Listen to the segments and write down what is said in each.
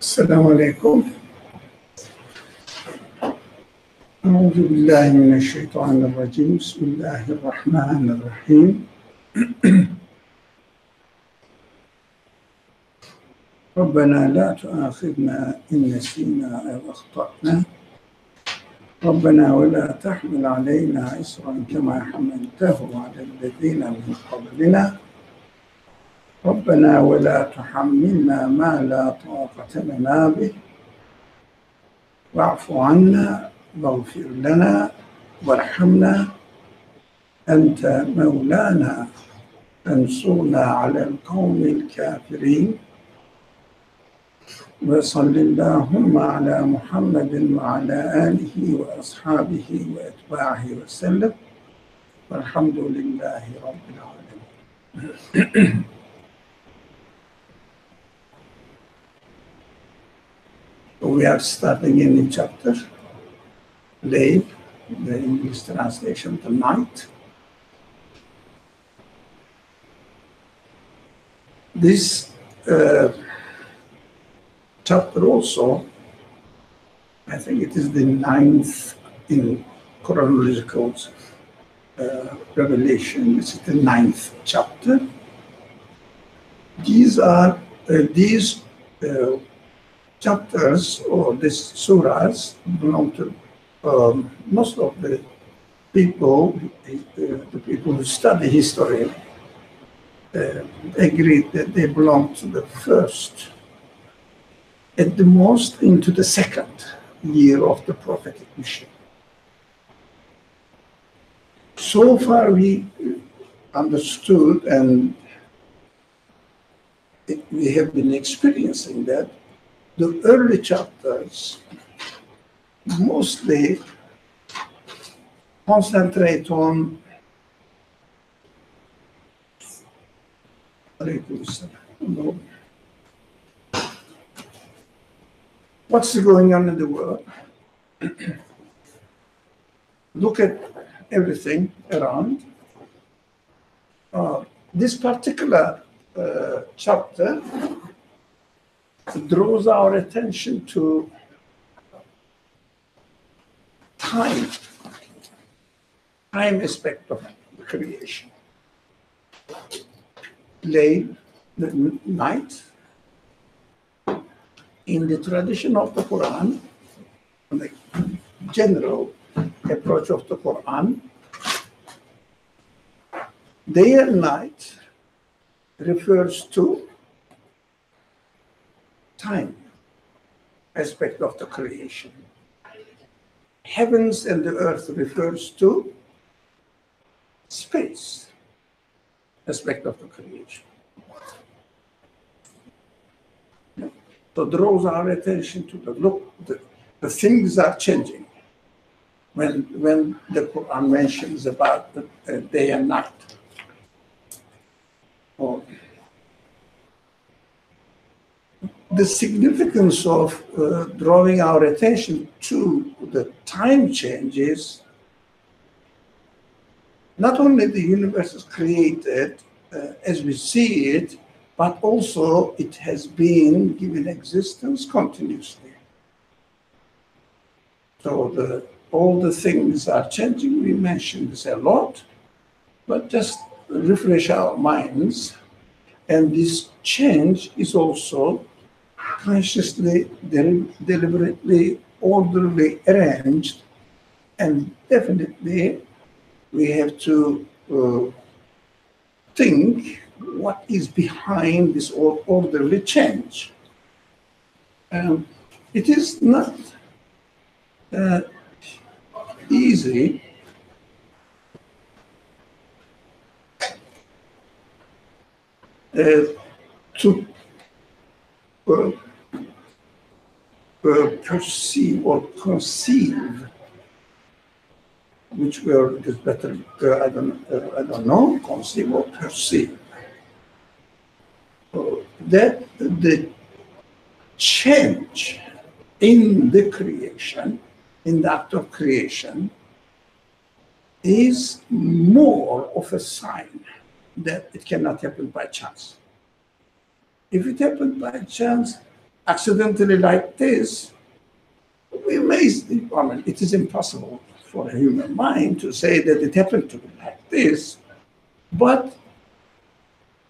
السلام عليكم. أعوذ بالله من الشيطان الرجيم. بسم الله الرحمن الرحيم. ربنا لا تؤاخذنا إن نسينا أو أخطأنا ربنا ولا تحمل علينا إصرا كما حملته على الذين من قبلنا ربنا ولا تحملنا ما لا طاقة لنا به واعف عنا واغفر لنا وارحمنا أنت مولانا فانصرنا على القوم الكافرين وصل اللهم على محمد وعلى آله وأصحابه وأتباعه وسلم والحمد لله رب العالمين. We are starting a new chapter, Layl, the English translation, the night. This chapter also, I think it is the 9th in chronological revelation. This is the 9th chapter. These are chapters or these surahs belong to most of the people who study history agree that they belong to the first, at the most into the second year of the prophetic mission. So far we understood and we have been experiencing that the early chapters mostly concentrate on what's going on in the world. Look at everything around. This particular chapter draws our attention to time aspect of creation. Layl, the night, in the tradition of the Quran, the general approach of the Quran, day and night refers to time aspect of the creation. Heavens and the earth refers to space aspect of the creation. So draws our attention to the things are changing when the Quran mentions about the day and night. The significance of drawing our attention to the time changes, not only the universe is created as we see it, but also it has been given existence continuously. So all the things are changing. We mentioned this a lot, but just refresh our minds. And this change is also consciously, deliberately, orderly arranged, and definitely we have to think what is behind this orderly change. It is not easy to perceive or conceive, which word is better? I don't know. Conceive or perceive. That the change in the creation, in the act of creation, is more of a sign that it cannot happen by chance. If it happened by chance, accidentally like this, we may, I mean, it is impossible for a human mind to say that it happened to be like this, but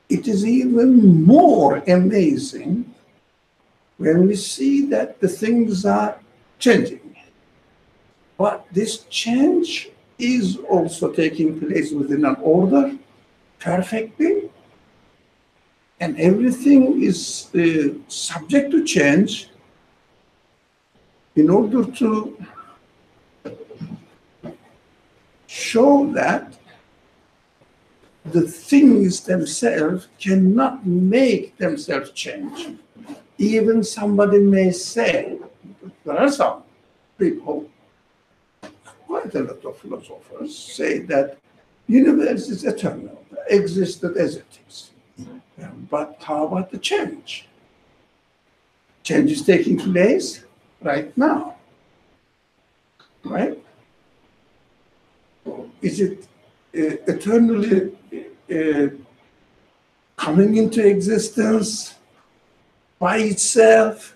it is even more amazing when we see that the things are changing. But this change is also taking place within an order perfectly, and everything is subject to change in order to show that the things themselves cannot make themselves change. Even somebody may say, there are some people, quite a lot of philosophers, say that universe is eternal, existed as it is. But how about the change? Change is taking place right now, right? Is it eternally coming into existence by itself,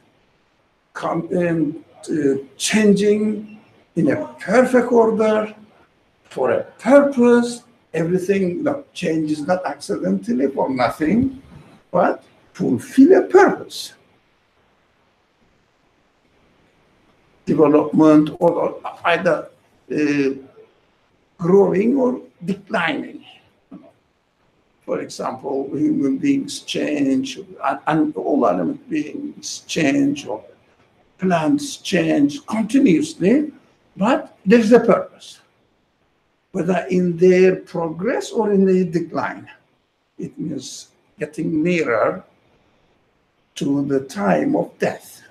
changing in a perfect order for a purpose? Everything, no, change is not accidentally for nothing, but fulfill a purpose. Development or either growing or declining. For example, human beings change, and all animate beings change, or plants change continuously, but there's a purpose, whether in their progress or in their decline. It means getting nearer to the time of death.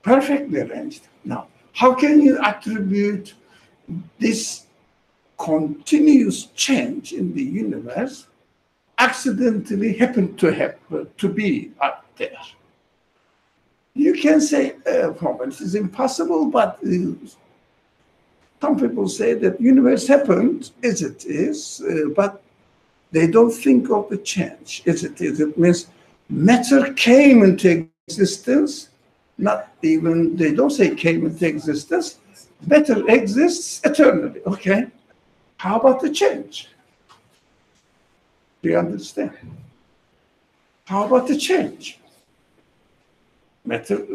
Perfectly arranged. Now, how can you attribute this continuous change in the universe accidentally happened to be up there? You can say, it is impossible, but some people say that universe happened as it is, but they don't think of the change as it is. It means matter came into existence, not even, they don't say came into existence, matter exists eternally, okay? How about the change? Do you understand? How about the change? Matter,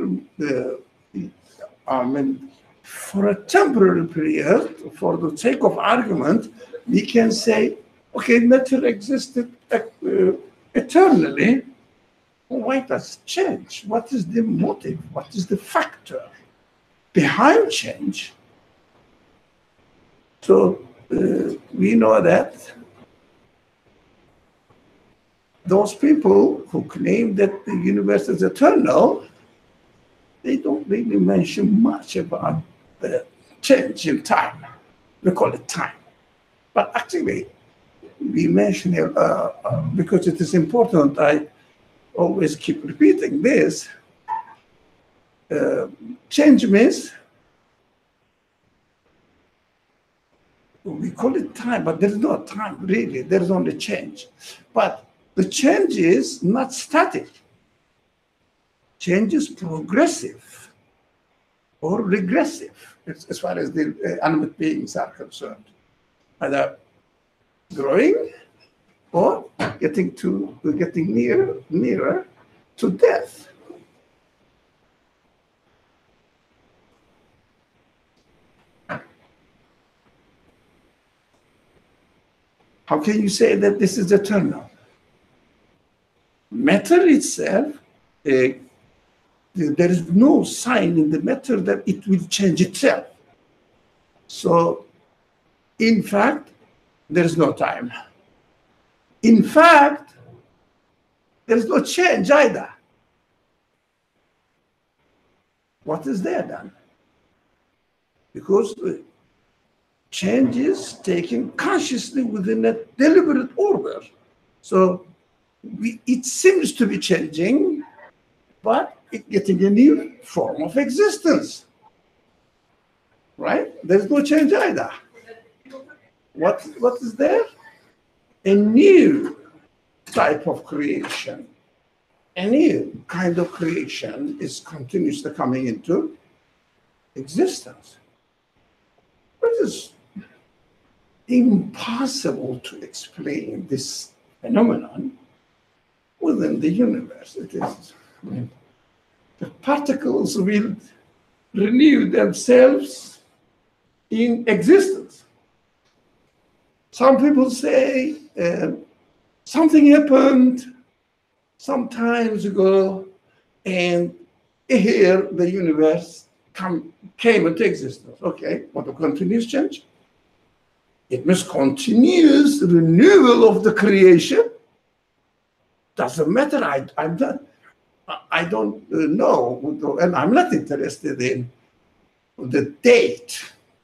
for a temporary period, for the sake of argument, we can say, okay, matter existed eternally. Why does it change? What is the motive? What is the factor behind change? So we know that those people who claim that the universe is eternal, they don't really mention much about the change in time. We call it time. But actually, we mention it because it is important. I always keep repeating this. Change means, we call it time, but there's no time really. There's only change. But the change is not static. Change is progressive or regressive, as far as the animate beings are concerned. Either growing or getting nearer to death. How can you say that this is eternal? Matter itself, there is no sign in the matter that it will change itself. So, in fact, there is no time. In fact, there is no change either. What is there then? Because change is taken consciously within a deliberate order. So it seems to be changing, but it's getting a new form of existence. Right? There's no change either. What is there? A new type of creation, any kind of creation is continuously coming into existence. It is impossible to explain this phenomenon within the universe. It is, the particles will renew themselves in existence. Some people say something happened some times ago, and here the universe came into existence. Okay, what a continuous change? It means continuous renewal of the creation. Doesn't matter. I don't know, and I'm not interested in the date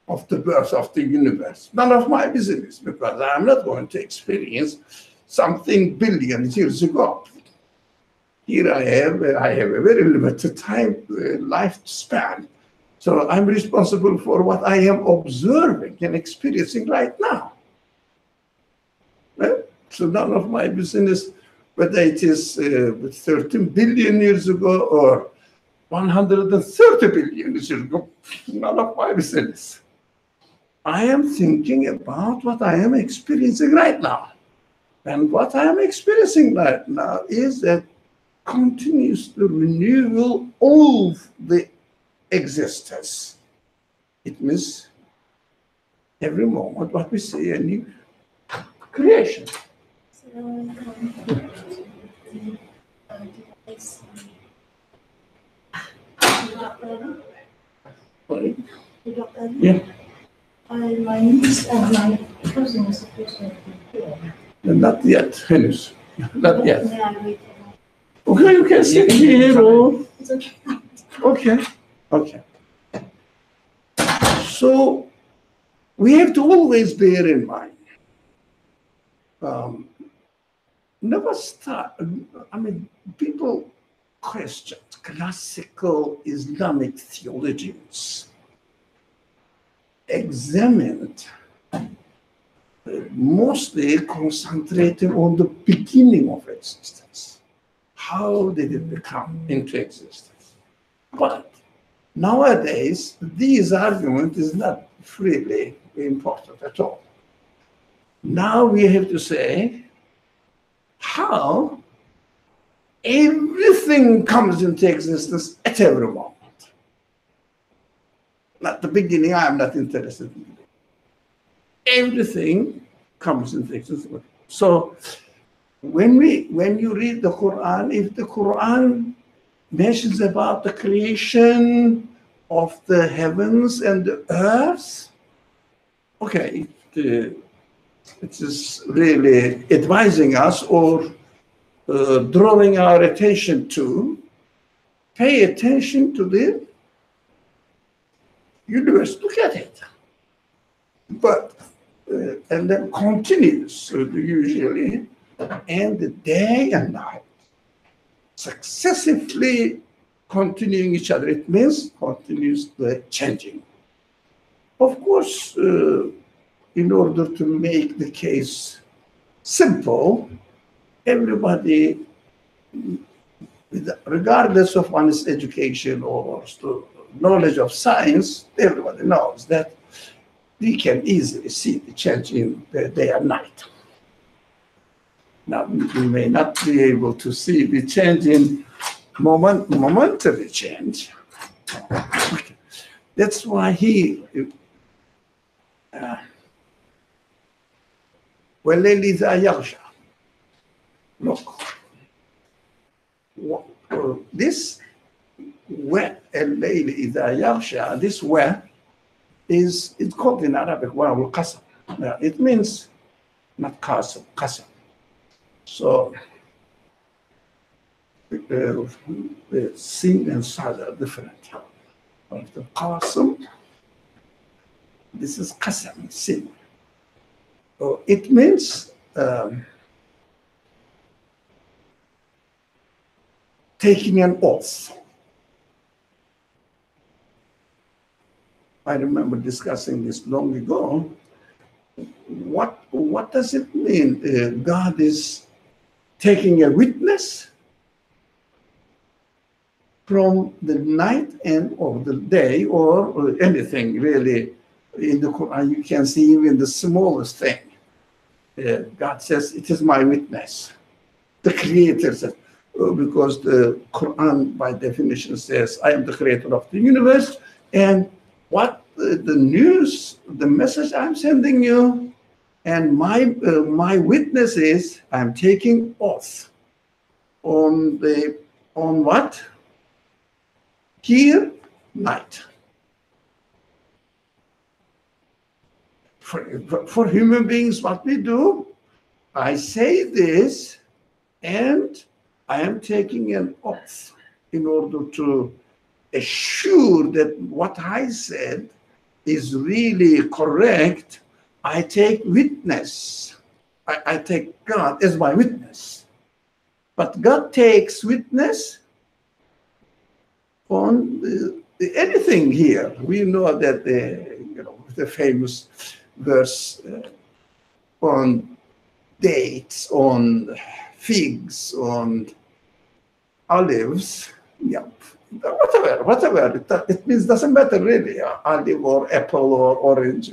of the birth of the universe. None of my business, because I'm not going to experience something billions years ago. Here I have a very limited time lifespan. So I'm responsible for what I am observing and experiencing right now. Well, so none of my business, whether it is 13 billion years ago or 130 billion years ago, none of my business. I am thinking about what I am experiencing right now. And what I am experiencing right now is that continuous renewal of the existence. It means every moment what we see a new creation. Sorry? Yeah. My cousin is supposed to be here. Not yet, Hennis. Not yet. Okay, you can sit here or... It's okay. Okay, okay. So we have to always bear in mind, never start, people question classical Islamic theologians, examined, mostly concentrating on the beginning of existence. How did it become into existence? But nowadays, this argument is not really important at all. Now we have to say how everything comes into existence at every moment. Not the beginning, I'm not interested in it. Everything comes into existence. So when you read the Quran, if the Quran mentions about the creation of the heavens and the earth, okay, it is really advising us or drawing our attention to pay attention to the universe. Look at it. But, and then continues usually, and the day and night, successively continuing each other. It means continuously changing. Of course, in order to make the case simple, everybody, regardless of one's education or knowledge of science, everybody knows that we can easily see the change in the day and night. Now, we may not be able to see the change in momentary change. Okay. That's why وَاللَّيْلِ إِذَا يَغْشَى. Look, this وَاللَّيْلِ إِذَا يَغْشَى, this wa is, it's called in Arabic wa'ul qasam. It means not qasam, qasam. So the sin and sad are different. The qasam, this is qasam, sin. So it means taking an oath. I remember discussing this long ago. What does it mean? God is taking a witness? from the night and or the day or anything really in the Quran. You can see even the smallest thing. God says, "It is my witness." The Creator says, because the Quran by definition says, "I am the creator of the universe," and what the news, the message I'm sending you, and my witness is I'm taking oath on what? Here, night. For human beings, what we do, I say this, and I am taking an oath in order to assure that what I said is really correct. I take witness. I take God as my witness. But God takes witness on anything here. We know that the famous verse on dates, on figs, on olives. Yeah, whatever. It means doesn't matter really. Olive or apple or orange.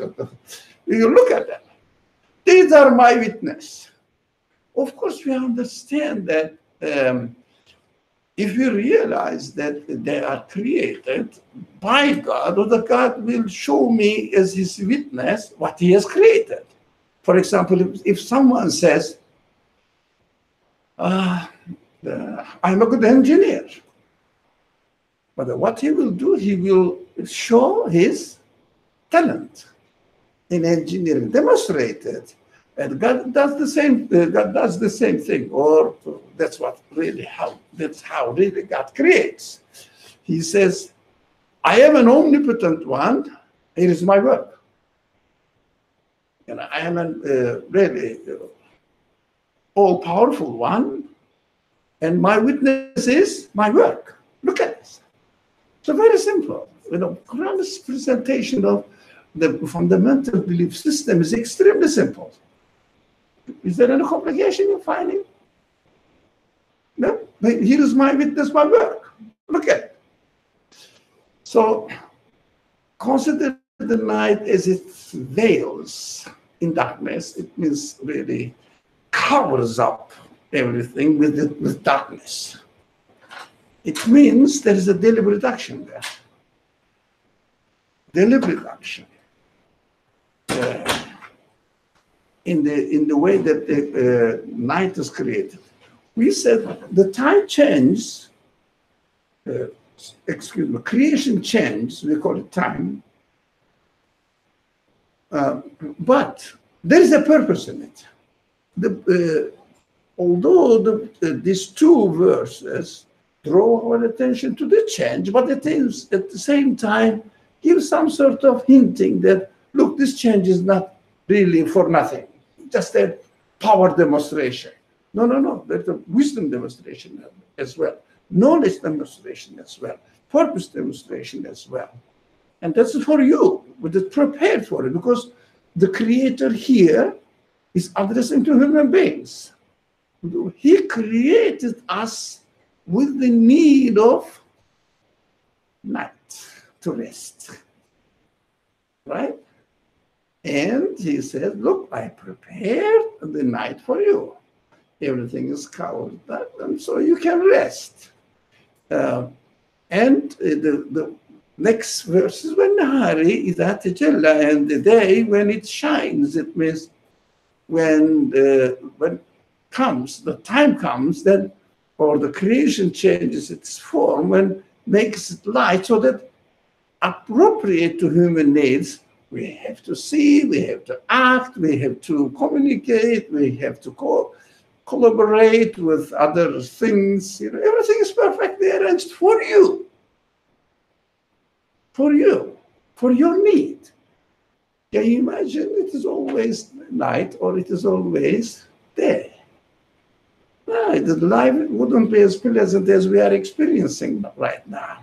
You look at them. These are my witness. Of course, we understand that if we realize that they are created by God, or that God will show me as his witness what he has created. For example, if someone says, I'm a good engineer, but what he will do, he will show his talent in engineering, demonstrate it. And God does the same. God does the same thing, or that's how really God creates. He says, "I am an omnipotent one. Here is my work, and I am a really all-powerful one, and my witness is my work." Look at this. So very simple. Quran's presentation of the fundamental belief system is extremely simple. Is there any complication you're finding? No? But here is my witness, my work. Look at it. So consider the night as it veils in darkness. It means really covers up everything with darkness. It means there is a deliberate action there. Deliberate action. In the way that the night is created. We said the time change, creation change, we call it time, but there is a purpose in it. Although these two verses draw our attention to the change, but it is at the same time give some sort of hinting that, look, this change is not really for nothing. Just a power demonstration. No. There's a wisdom demonstration as well. Knowledge demonstration as well. Purpose demonstration as well. And that's for you. But it's prepared for it because the Creator here is addressing to human beings. He created us with the need of night to rest. Right? And he said, look, I prepared the night for you. Everything is covered up, and so you can rest. And the next verse is when Nahari is at Tajalla, and the day when it shines. It means when comes, the time comes, then, or the creation changes its form and makes it light so that appropriate to human needs. We have to see, we have to act, we have to communicate, we have to collaborate with other things. Everything is perfectly arranged for you. For you, for your need. Can you imagine it is always night or it is always day? No, the life wouldn't be as pleasant as we are experiencing right now.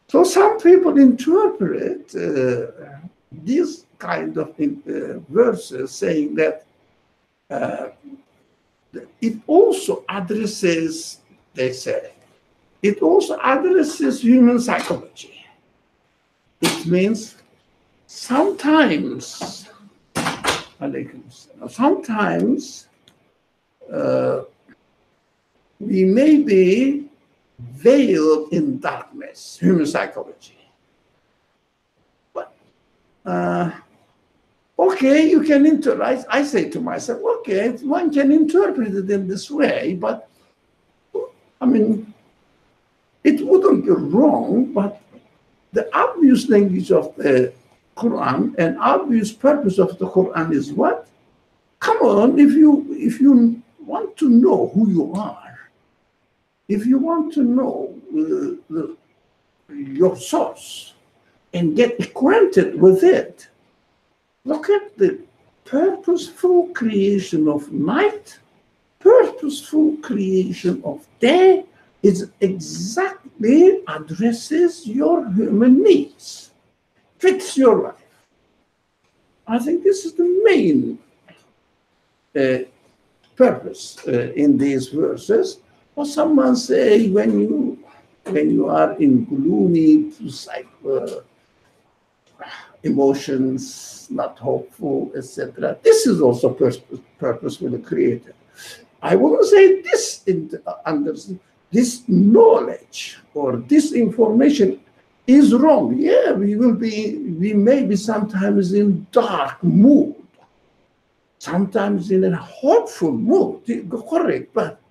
So some people interpret these kind of verses saying that it also addresses, they say, it also addresses human psychology. It means sometimes, sometimes we may be veiled in darkness, human psychology. But okay, you can I say to myself, okay, one can interpret it in this way, but I mean, it wouldn't be wrong, but the obvious language of the Quran and obvious purpose of the Quran is what? Come on, if you want to know who you are, if you want to know your source and get acquainted with it, look at the purposeful creation of night, purposeful creation of day. It exactly addresses your human needs, fits your life. I think this is the main purpose in these verses. Or someone say when you are in gloomy emotions, not hopeful, etc. This is also purposefully created. I wouldn't say this under this knowledge or this information is wrong. Yeah, we may be sometimes in dark mood, sometimes in a hopeful mood, correct, but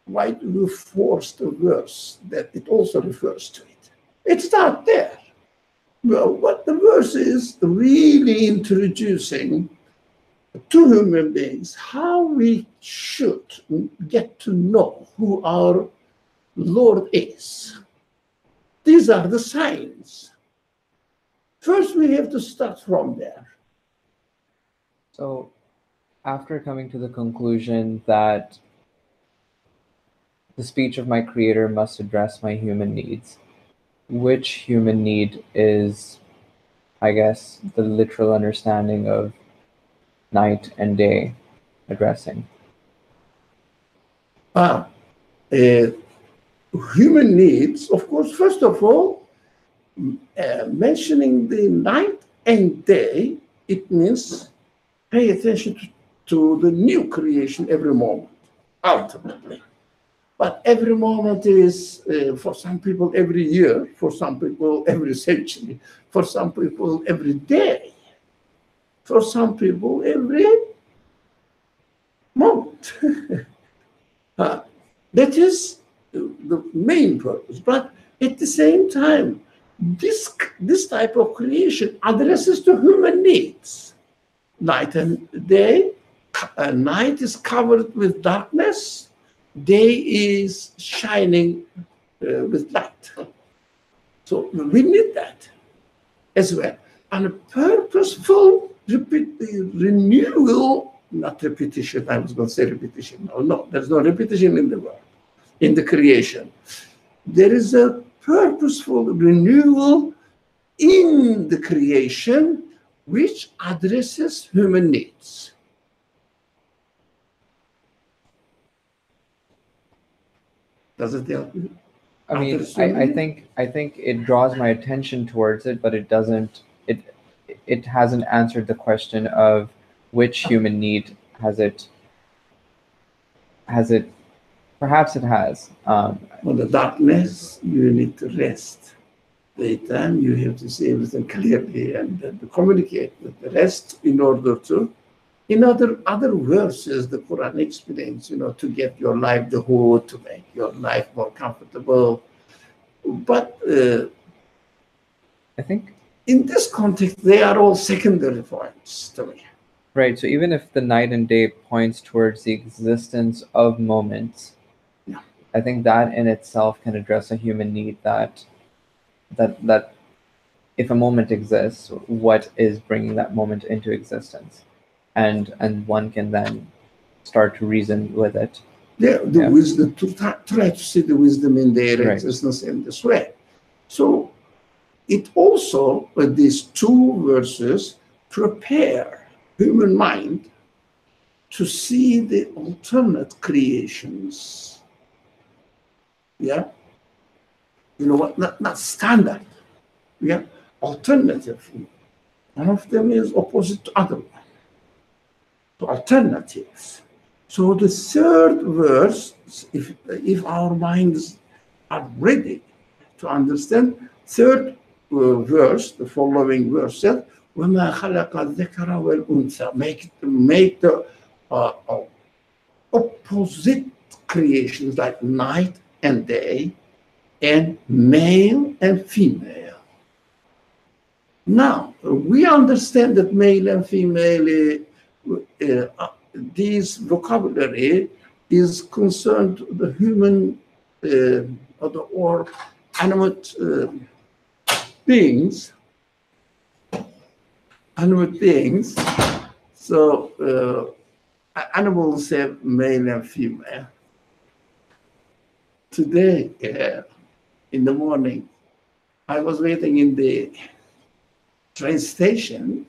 why do you force the verse that it also refers to it? It's not there. Well, what the verse is really introducing to human beings, how we should get to know who our Lord is. These are the signs. First, we have to start from there. So, after coming to the conclusion that the speech of my creator must address my human needs, which human need is, I guess, the literal understanding of night and day addressing? Human needs, of course, first of all, mentioning the night and day, it means pay attention to the new creation every moment, ultimately. But every moment is, for some people, every year, for some people, every century, for some people, every day, for some people, every moment. That is the main purpose. But at the same time, this type of creation addresses to human needs. Night and day, night is covered with darkness, day is shining with light. So we need that as well. And a purposeful renewal, not repetition, I was going to say repetition. No, there's no repetition in the world, in the creation. There is a purposeful renewal in the creation which addresses human needs. Does it help you? I mean, I think it draws my attention towards it, but it doesn't. It hasn't answered the question of which human need has it. Perhaps it has. Well, the darkness, you need to rest. Daytime, you have to see everything clearly and to communicate with the rest in order to. In other verses, the Quran explains, to get your life the whole, to make your life more comfortable. But I think in this context, they are all secondary points to me. Right. So even if the night and day points towards the existence of moments, Yeah. I think that in itself can address a human need that if a moment exists, what is bringing that moment into existence? And one can then start to reason with it. The wisdom, to try to see the wisdom in their existence in this way. So it also, these two verses prepare human mind to see the alternate creations. Yeah. You know what? Not standard. Yeah, alternative. One of them is opposite to other one. So alternatives. So the third verse, if our minds are ready to understand, third verse, the following verse says, وَمَا خَلَقَ الذَّكَرَ وَالْأُنثَى. Make the opposite creations like night and day, and male and female. Now, we understand that male and female, this vocabulary is concerned with the human or animate beings. Animate beings. So animals have male and female. Today, in the morning, I was waiting in the train station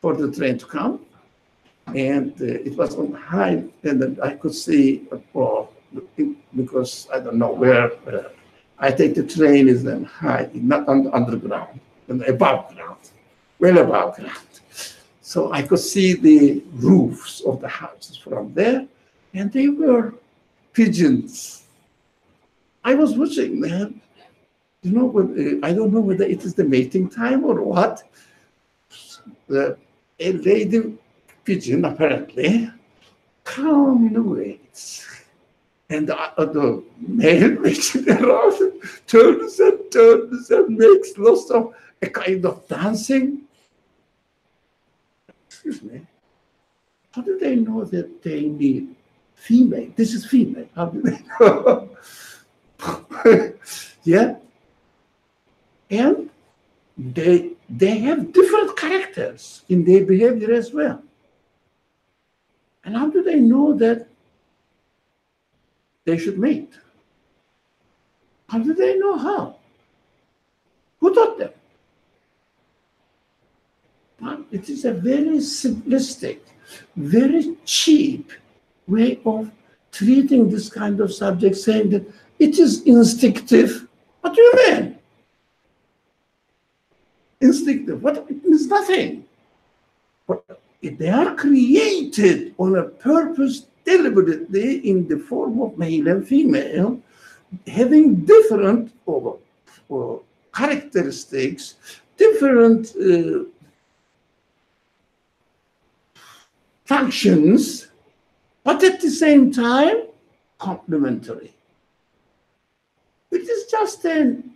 for the train to come, and it was on high, and I could see, because I don't know where, I take the train is then high, not on the underground, and above ground, well above ground. So I could see the roofs of the houses from there, and they were pigeons. I was watching them. You know, I don't know whether it is the mating time or what. A lady pigeon apparently calmly waits, and the male pigeon around turns and makes lots of a kind of dancing. Excuse me. How do they know that they need female? This is female. How do they know? Yeah. And they have different characters in their behavior as well. And how do they know that they should mate? How do they know how? Who taught them? Well, it is a very simplistic, very cheap way of treating this kind of subject, saying that it is instinctive. What do you mean? Instinctive. What? It means nothing. But they are created on a purpose deliberately in the form of male and female, having different characteristics, different functions, but at the same time, complementary. It is just an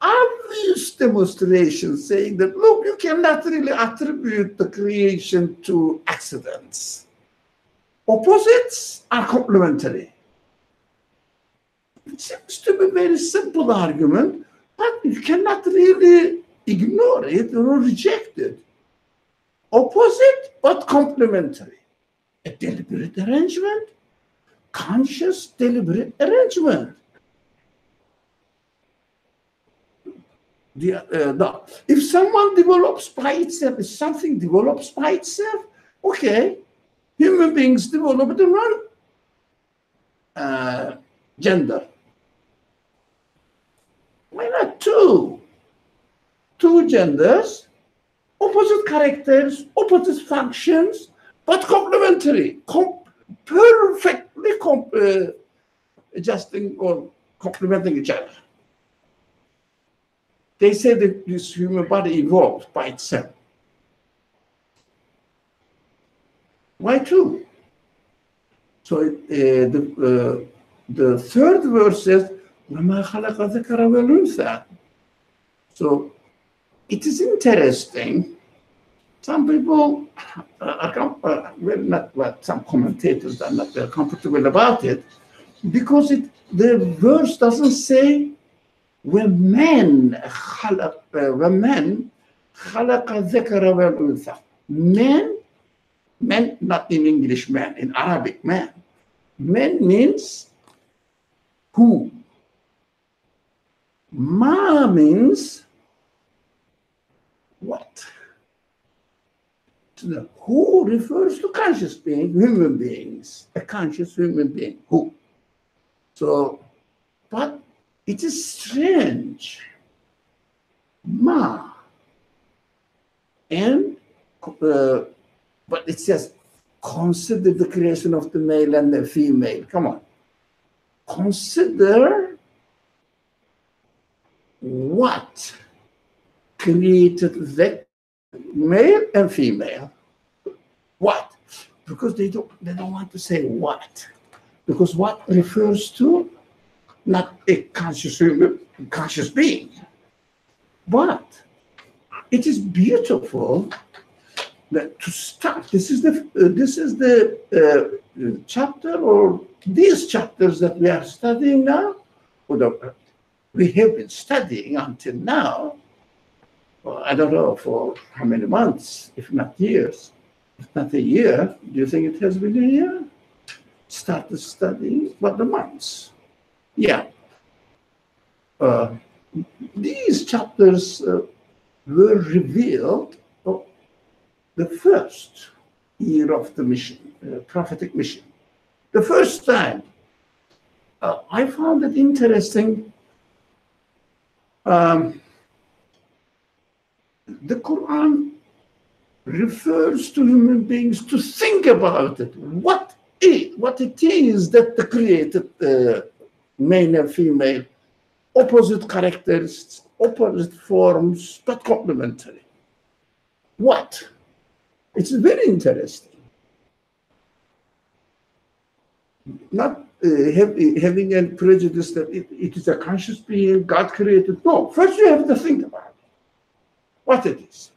obvious demonstration saying that, look, you cannot really attribute the creation to accidents. Opposites are complementary. It seems to be a very simple argument, but you cannot really ignore it or reject it. Opposite but complementary. A deliberate arrangement, conscious deliberate arrangement. If someone develops by itself, if something develops by itself, okay, human beings develop in one gender. Why not two? Two genders, opposite characters, opposite functions, but complementary, perfectly adjusting or complementing each other. They say that this human body evolved by itself. Why two? So the third verse says, وَمَا خَلَقَ الذَّكَرَ وَالْأُنثَى. So it is interesting. Some people some commentators are not very comfortable about it, because the verse doesn't say وَمَنْ خَلَقَ الذَّكَرَ وَالْأُنثَى. Men, not in English man, in Arabic man. Men means who. Ma means what. So the who refers to conscious being, human beings, a conscious human being, who. So But it is strange. Ma. And, but it says, consider the creation of the male and the female. Come on. Consider what created the male and female. What? Because they don't want to say what. Because what refers to not a conscious being. But it is beautiful that to start. This is the chapter, or these chapters that we are studying now, or we have been studying until now. Well, I don't know for how many months, if not years. If not a year, do you think it has been a year? Started studying, but the months. Yeah. These chapters were revealed the first year of the mission, prophetic mission. The first time. I found it interesting. The Quran refers to human beings to think about it. What it is that the created male and female, opposite characters, opposite forms, but complementary. What? It's very interesting. Not having a prejudice that it is a conscious being, God created. No, first you have to think about it. What it is.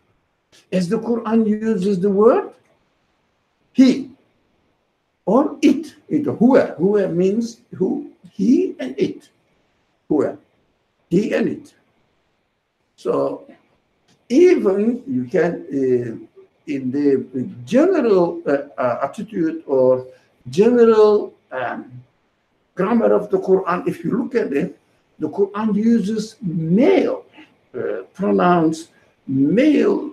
As the Quran uses the word, he, or it. Huwa. Huwa means who, he and it. Huwa. He and it. So even you can, in the general attitude or general grammar of the Quran, if you look at it, the Quran uses male pronouns, male,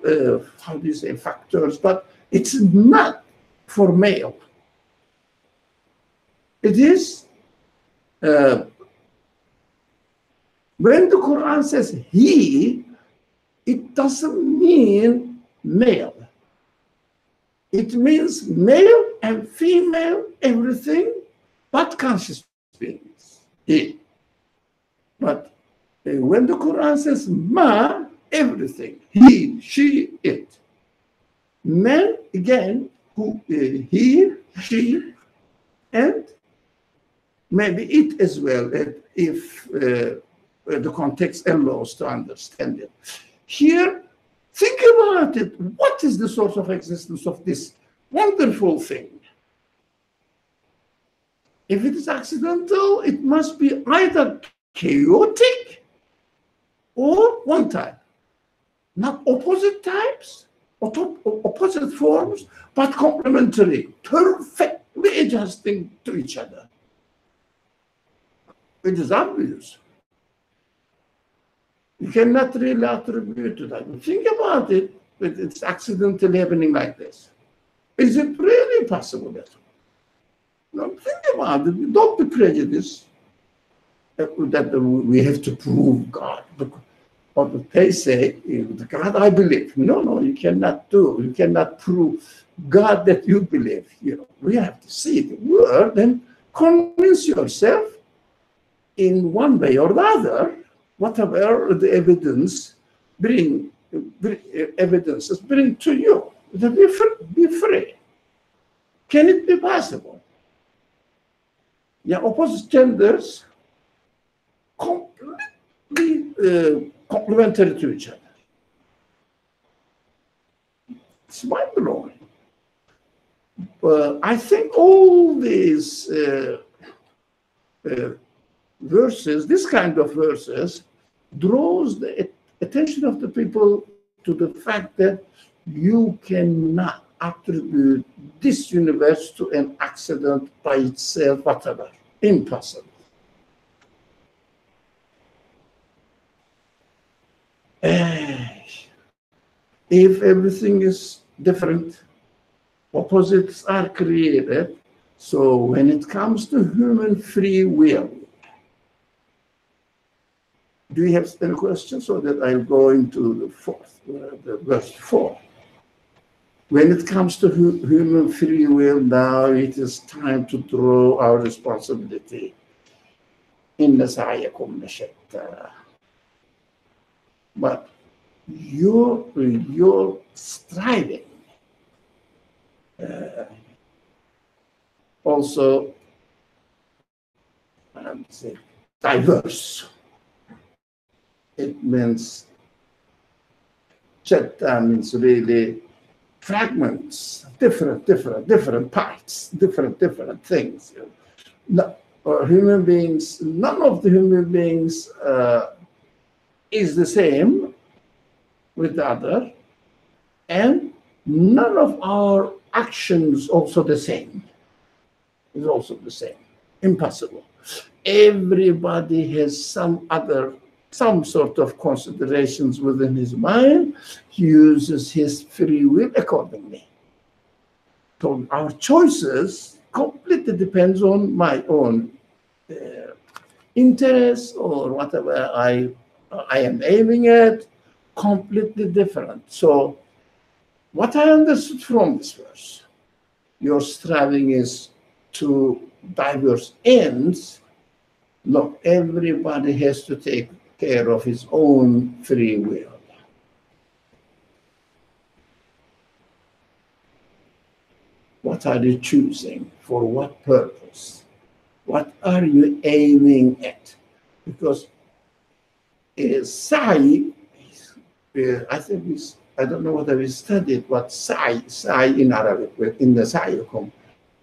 how do you say, factors, but it's not for male. It is, when the Quran says he, it doesn't mean male. It means male and female, everything, but conscious beings. He. But when the Quran says ma, everything, he, she, it. Men, again, who he, she, and maybe it as well, if the context allows to understand it. Here, think about it. What is the source of existence of this wonderful thing? If it is accidental, it must be either chaotic or one type. Not opposite types, or opposite forms, but complementary, perfectly adjusting to each other. It is obvious. You cannot really attribute to that. Think about it, that it's accidentally happening like this. Is it really possible that? No, think about it. Don't be prejudiced that we have to prove God. But they say, God, I believe. No, you cannot do. You cannot prove God that you believe. We have to see the word and convince yourself in one way or the other, whatever the evidences bring to you. Be free. Can it be possible? Yeah, opposite genders completely complementary to each other. It's mind-blowing. I think all these verses, this kind of verses, draws the attention of the people to the fact that you cannot attribute this universe to an accident by itself, whatever. Impossible. If everything is different, opposites are created. So when it comes to human free will, Do you have any questions, so that I'll go into the fourth, the verse 4? When it comes to human free will, now it is time to draw our responsibility. إن سعيكم لشتى. But your striving also, I would say, diverse. It means shatta means really fragments, different parts, different things. No, human beings, none of the human beings is the same with the other, and none of our actions also the same. Is also the same. Impossible. Everybody has some sort of considerations within his mind. He uses his free will accordingly. So our choices completely depends on my own interest or whatever I am aiming at, completely different. So what I understood from this verse, your striving is to diverse ends. Look, everybody has to take care of his own free will. What are you choosing? For what purpose? What are you aiming at? Because sa'i, I think I don't know whether we studied what sa'i in Arabic, in the sa'ikum.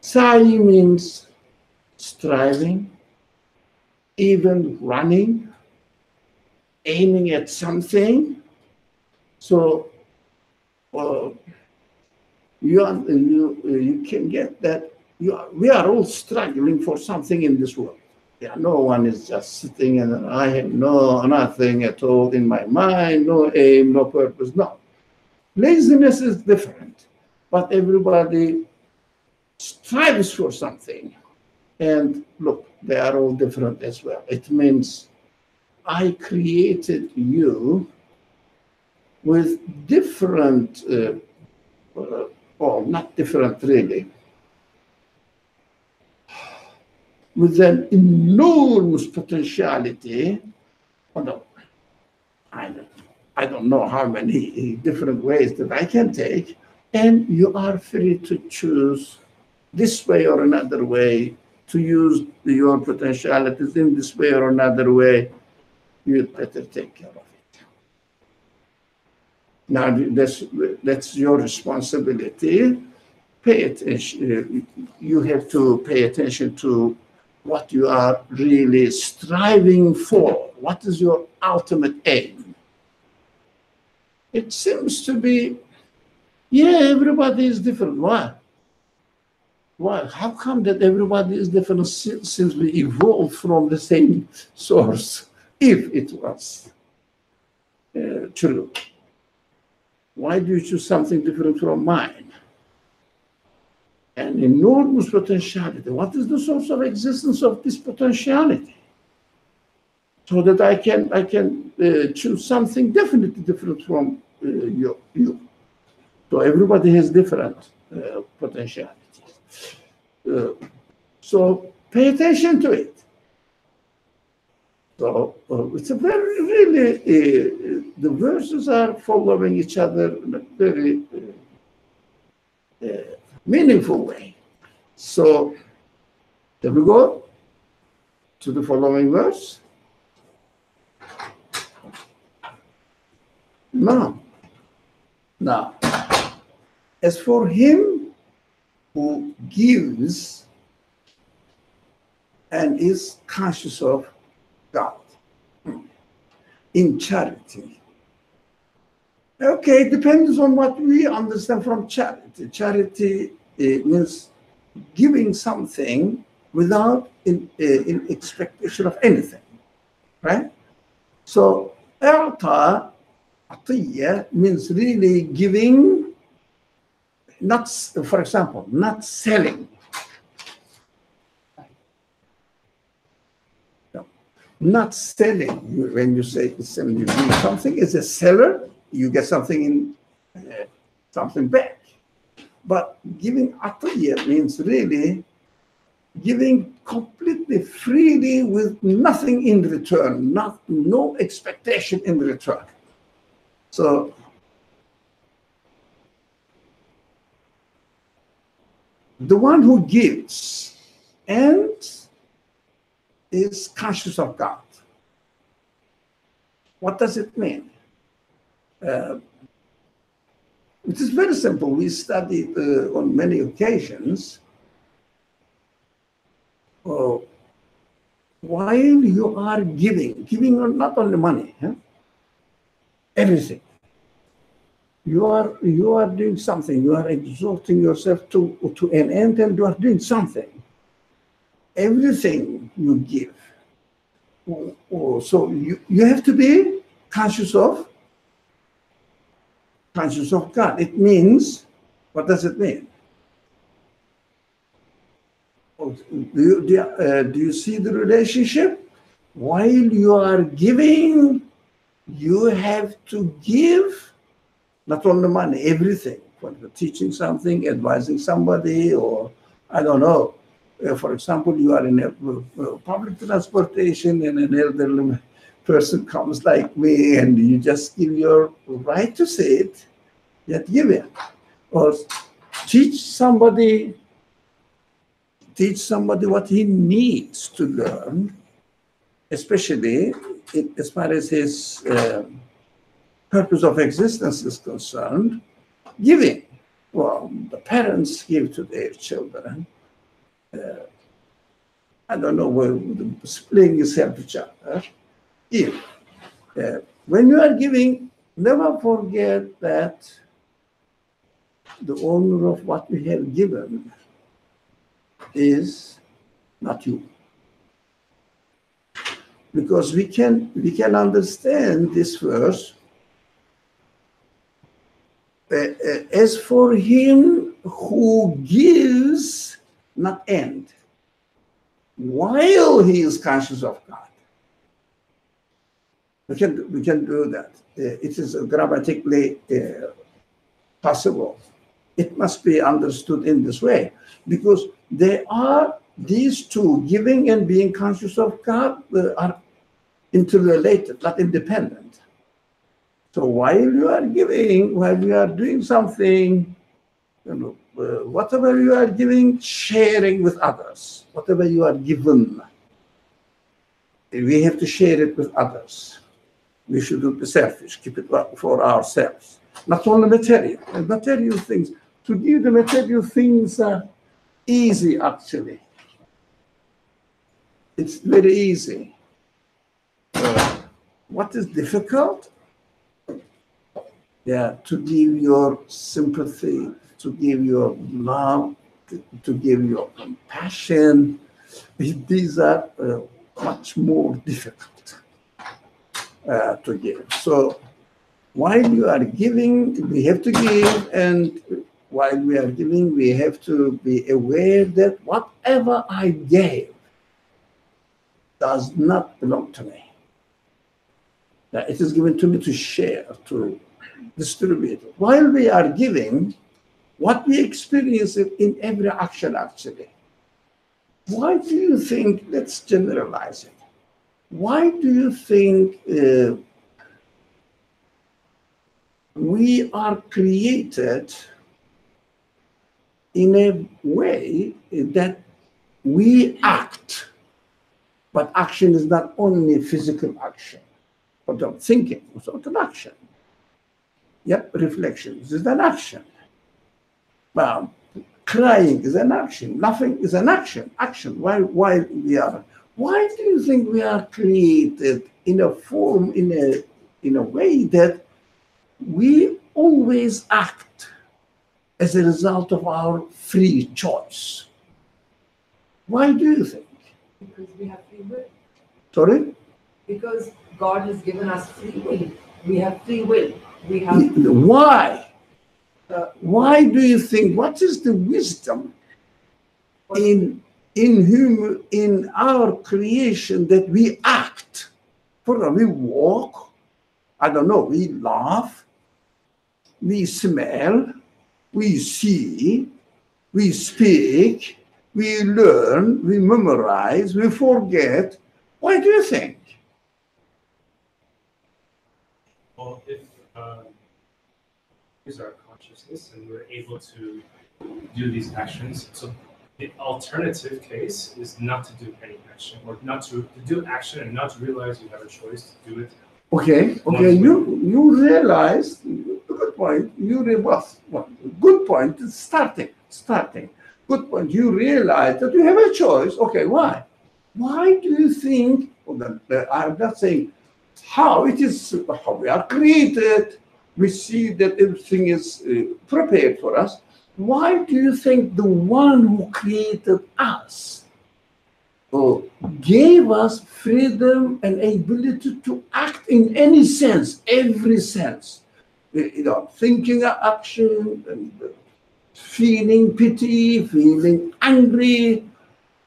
Sa'i means striving, even running, aiming at something. So you can get that we are all struggling for something in this world. Yeah, no one is just sitting and I have nothing at all in my mind, no aim, no purpose. No. Laziness is different, but everybody strives for something. And look, they are all different as well. It means I created you with different, not different really, with an enormous potentiality. Although I don't know how many different ways that I can take, and you are free to choose this way or another way, to use your potentialities in this way or another way. You'd better take care of it. Now, that's your responsibility. Pay attention. You have to pay attention to what you are really striving for. What is your ultimate aim? It seems to be, everybody is different. Why? Why? How come that everybody is different since we evolved from the same source? If it was true, why do you choose something different from mine? An enormous potentiality. What is the source of existence of this potentiality? So that I can choose something definitely different from you. So everybody has different potentialities. So pay attention to it. So it's a very, really, the verses are following each other in a very meaningful way. So, there we go to the following verse. Now, as for him who gives and is conscious of God in charity. Okay, it depends on what we understand from charity. Charity means giving something without in expectation of anything, right? So, atiyya means really giving, not, for example, not selling. not selling. When you say selling, you do something as a seller, you get something in something back. But giving atiyah means really giving completely freely with nothing in return, no expectation in return. So the one who gives and is conscious of God. What does it mean? It is very simple. We studied on many occasions. While you are giving not only money, everything. You are doing something. You are exalting yourself to an end, and you are doing something. Everything you give. So you have to be conscious of God. It means, what does it mean? Do you see the relationship? While you are giving, you have to give not only money, everything. When you're teaching something, advising somebody, or I don't know. For example, you are in a public transportation and an elderly person comes like me, and you just give your right to say it, yet give it. Or teach somebody what he needs to learn, especially as far as his purpose of existence is concerned. Giving. Well, the parents give to their children. I don't know, splitting yourself each other. Give. When you are giving, never forget that the owner of what we have given is not you. Because we can understand this verse as for him who gives, not end, while he is conscious of God. We can do that. It is grammatically possible. It must be understood in this way, because they are these two, giving and being conscious of God, are interrelated, not independent. So while you are giving, while you are doing something, whatever you are giving, sharing with others, whatever you are given, we have to share it with others. We shouldn't be selfish, keep it for ourselves. Not only material, and material things. To give the material things are easy, actually. It's very easy. What is difficult? Yeah, to give your sympathy, to give your love, to give your compassion. These are much more difficult to give. So while you are giving, we have to give, and while we are giving, we have to be aware that whatever I gave does not belong to me. That it is given to me to share, to distribute. While we are giving, what we experience in every action, actually. Why do you think, let's generalize it, why do you think we are created in a way that we act, but action is not only physical action, but of thinking, it's also an action. Yep, reflection is an action. Well, crying is an action. Laughing is an action. Action. Why we are? Why do you think we are created in a form, in a way that we always act as a result of our free choice? Why do you think? Because we have free will. Sorry? Because God has given us free will. We have free will. We have. Why? Why do you think? What is the wisdom in our creation that we act We walk, I don't know, we laugh, we smell, we see, we speak, we learn, we memorize, we forget. Why do you think? Well, if use our consciousness and we're able to do these actions, so the alternative case is not to do any action, or not to do action and not to realize you have a choice to do it. Okay, you realize, good point, good point, it's starting. Good point, you realize that you have a choice. Okay, why? Why do you think, I'm not saying how it is, how we are created, we see that everything is prepared for us. Why do you think the one who created us gave us freedom and ability to act in any sense, every sense? Thinking, action, and feeling pity, feeling angry,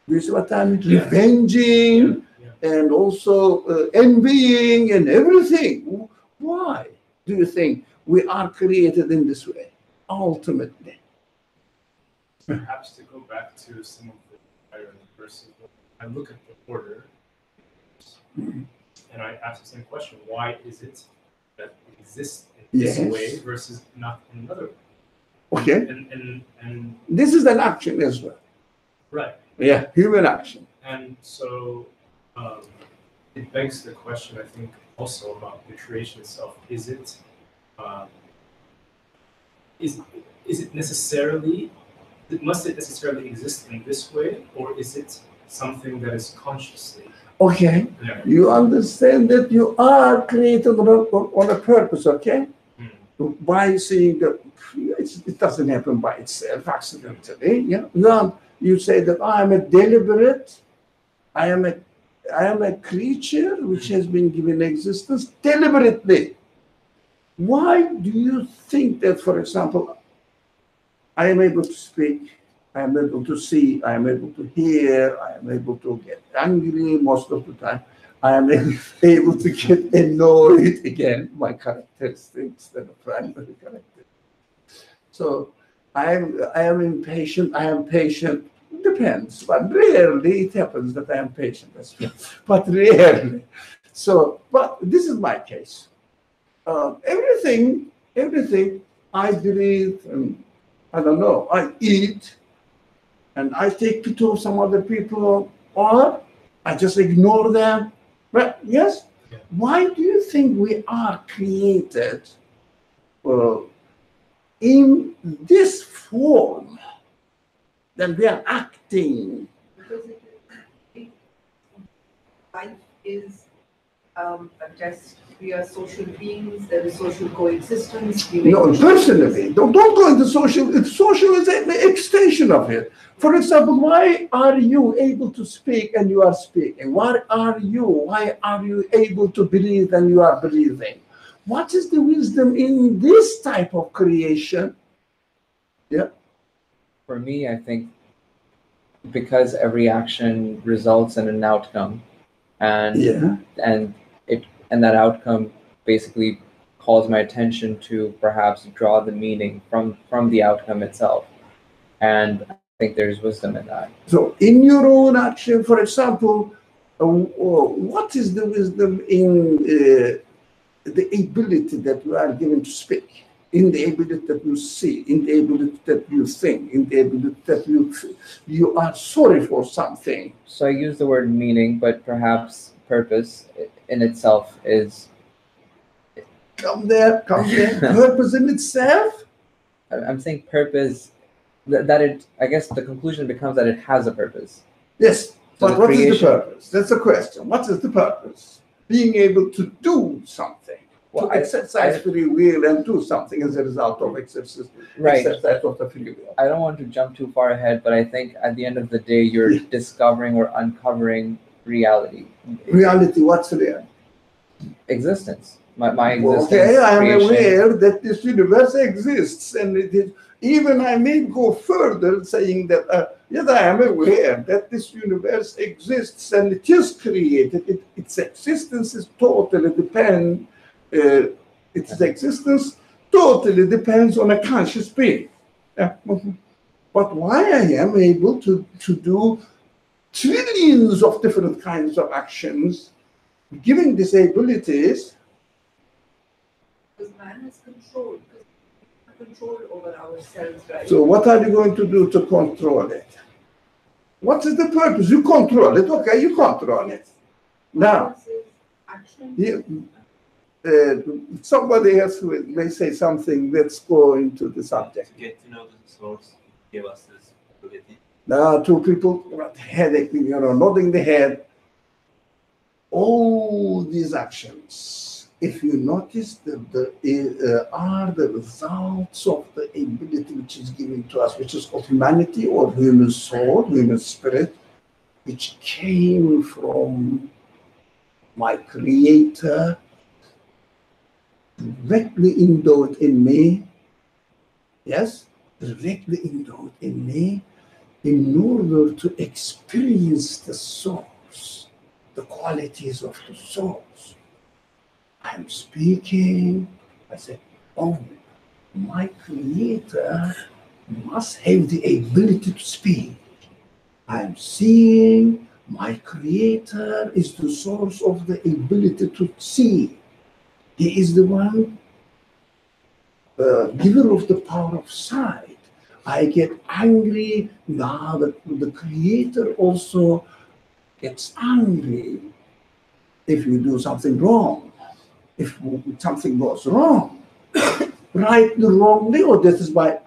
this is what I mean, revenging, and also envying and everything. Why do you think we are created in this way, ultimately? Perhaps to go back to some of the prior verses, I look at the order and I ask the same question: why is it that it exists in this way versus not in another way? Okay. And this is an action as well. Right. Yeah, human action. And so it begs the question, I think, also about the creation itself. Is it necessarily? Must it necessarily exist in this way, or is it something that is consciously? Okay, you understand that you are created on a purpose, okay? By seeing that it doesn't happen by itself, accidentally. Yeah, you say that I am a deliberate, I am a creature which has been given existence deliberately. Why do you think that, for example, I am able to speak, I am able to see, I am able to hear, I am able to get angry most of the time, I am able to get annoyed, again, my characteristics that are primary characteristics. So I am impatient, I am patient, depends, but rarely it happens that I am patient as well, but rarely. So, but this is my case. Everything I breathe, and I don't know, I eat, and I take pity of some other people, or I just ignore them. But yes, why do you think we are created in this form? Then we are acting. Because life is a test. We are social beings. There is social coexistence. No, personally, don't go into social. Social is an extension of it. For example, why are you able to speak and you are speaking? Why are you able to breathe and you are breathing? What is the wisdom in this type of creation? Yeah. For me, I think because every action results in an outcome, and that outcome basically calls my attention to perhaps draw the meaning from the outcome itself. And I think there's wisdom in that. So in your own action, for example, what is the wisdom in the ability that you are given to speak, in the ability that you see, in the ability that you think, in the ability that you are sorry for something? So I use the word meaning, but perhaps purpose in itself is... Come there. Purpose in itself? I'm saying purpose, that it, I guess the conclusion becomes that it has a purpose. Yes, So but what is the purpose? That's the question. What is the purpose? Being able to do something. To exercise free will and do something as a result of exercise of the free will. I don't want to jump too far ahead, but I think at the end of the day, you're discovering or uncovering reality. Reality, what's real? Existence. My existence. Okay, I am creation. aware that this universe exists, and Even I may go further saying that, yes, I am aware that this universe exists and it is created. Its existence is totally its existence totally depends on a conscious being. Yeah. But why I am able to do trillions of different kinds of actions, giving these abilities. Because man has control, because we have control over ourselves, right? So what are you going to do to control it? What is the purpose? You control it, okay, you control it. Now, Action. somebody else may say something, let's go into the subject. To get to know the source, give us this ability. Now, two people headache, nodding the head. All these actions, if you notice, are the results of the ability which is given to us, which is called humanity or human soul, human spirit, which came from my Creator, directly endowed in me. Yes, directly endowed in me, in order to experience the source, the qualities of the source. I'm speaking, I say, oh, my Creator must have the ability to speak. I'm seeing, my Creator is the source of the ability to see. He is the one giver of the power of sight. I get angry, now the Creator also gets angry if you do something wrong. If something goes wrong, rightly, wrongly, or this is my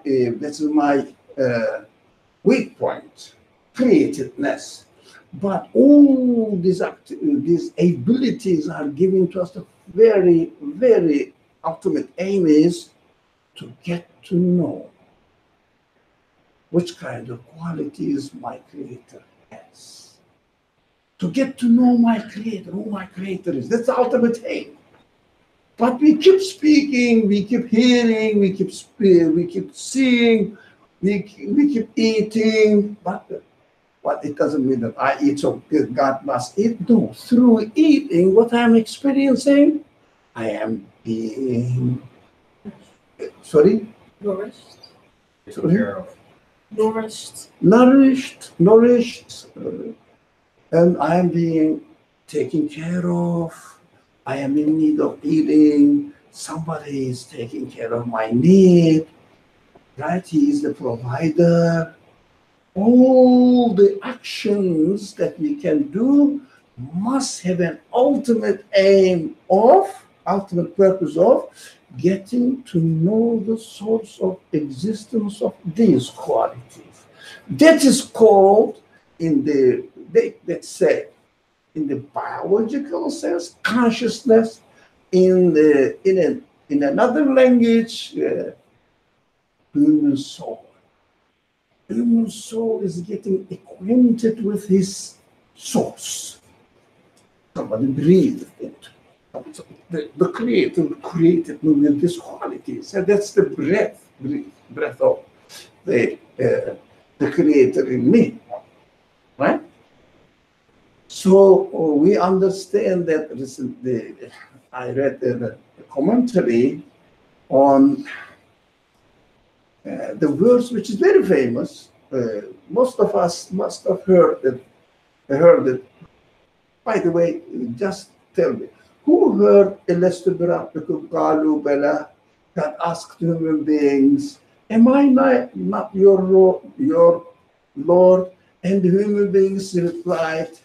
weak point, creativeness. But all these abilities are given to us. The very, very ultimate aim is to get to know which kind of qualities my Creator has. To get to know my Creator, who my Creator is. That's the ultimate aim. But we keep speaking, we keep hearing, we keep seeing, we keep eating. But it doesn't mean that I eat so God must eat. No, through eating, what I'm experiencing, I am being, sorry? Nourished. Sorry? Nourished. Nourished, and I am being taken care of. I am in need of eating. Somebody is taking care of my need, right? He is the provider. All the actions that we can do must have an ultimate ultimate purpose of getting to know the source of existence of these qualities. That is called, let's say, in the biological sense, consciousness. In another language, human soul. Human soul is getting acquainted with his source. Somebody breathed it. The Creator created me with these qualities, and that's the breath of the Creator in me, right? So we understand that. I read the commentary on the verse, which is very famous. Most of us must have heard it. By the way, just tell me, who heard God asked human beings, am I not your Lord? And the human beings replied,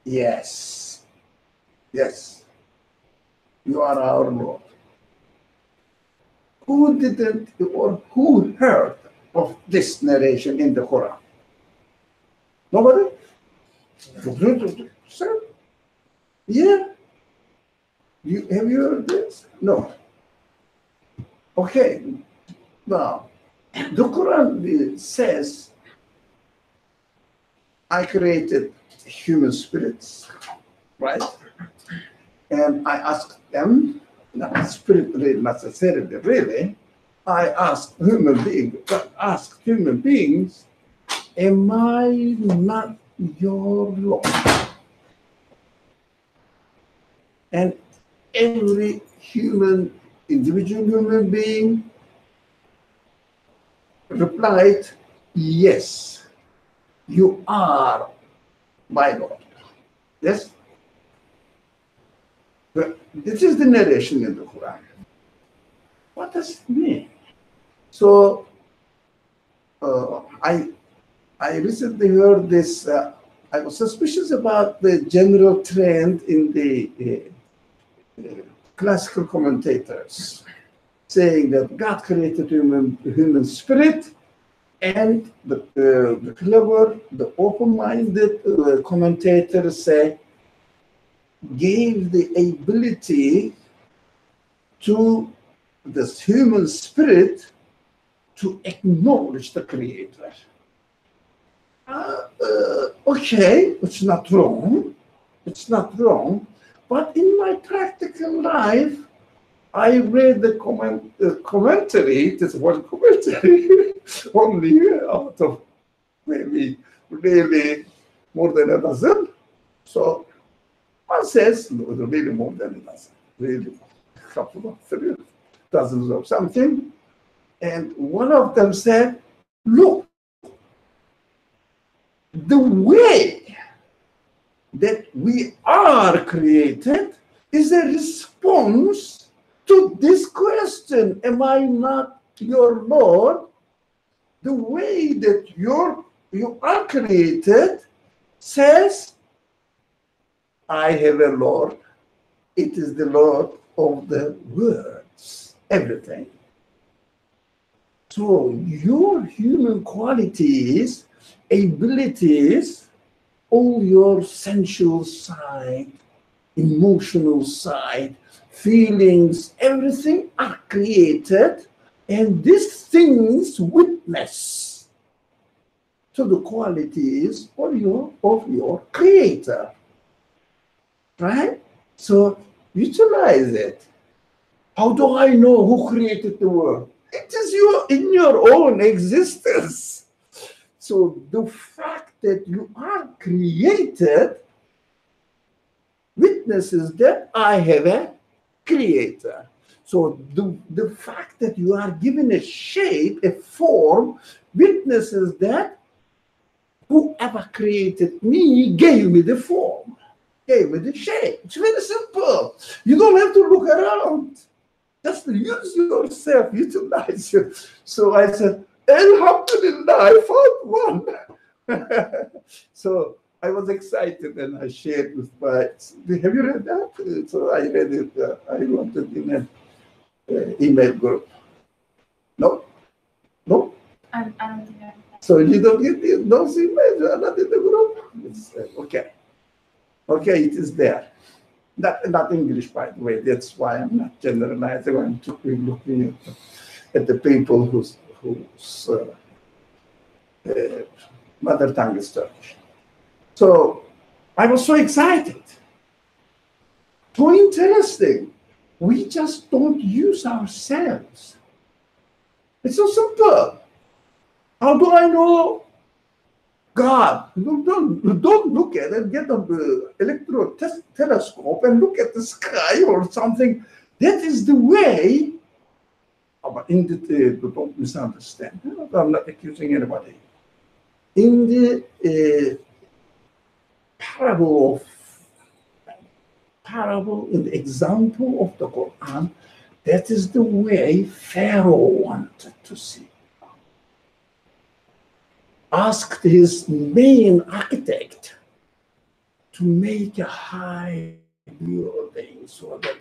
yes, you are our Lord. Who didn't or who heard of this narration in the Quran? Nobody? Sir? Yeah? Have you heard this? No. Okay. Now, the Quran says, I created human spirits, right? And I asked them, not spiritually necessarily, really, I asked human beings, am I not your Lord? And every individual human being replied, yes, you are my Lord. Yes? But this is the narration in the Quran. What does it mean? So I recently heard this. I was suspicious about the general trend in the classical commentators saying that God created human spirit, and the clever, the open-minded commentators say gave the ability to this human spirit to acknowledge the Creator. Okay, it's not wrong. It's not wrong. But in my practical life, I read the commentary, it is one commentary, only out of maybe really more than a dozen. So one says, no, really more than a dozen, really a couple of 3 dozens of something. And one of them said, look, the way that we are created is a response to this question, am I not your Lord? The way that you are created says, I have a Lord. It is the Lord of the words, everything. So your human qualities, abilities, all your sensual side, emotional side, feelings, everything are created, and these things witness to the qualities of your creator. Right? So utilize it. How do I know who created the world? It is in your own existence. So the fact that you are created witnesses that I have a creator. So the fact that you are given a shape, a form, witnesses that whoever created me gave me the form, gave me the shape. It's very simple. You don't have to look around. Just use yourself, utilize it. So I said, Alhamdulillah, I found one. So I was excited and I shared with my. Have you read that? So I read it. I wrote it in an email group. No? No? I don't think I. So you don't get those emails? You are not in the group? Okay. Okay, it is there. Not English, by the way. That's why I'm not generalizing. I'm looking at the people whose mother tongue is Turkish. So I was so excited. So interesting. We just don't use ourselves. It's so simple. How do I know God? Don't look at it. Get an electro telescope and look at the sky or something. That is the way. But don't misunderstand. I'm not accusing anybody. In the parable, in the example of the Quran, that is the way Pharaoh wanted to see. Asked his main architect to make a high building so that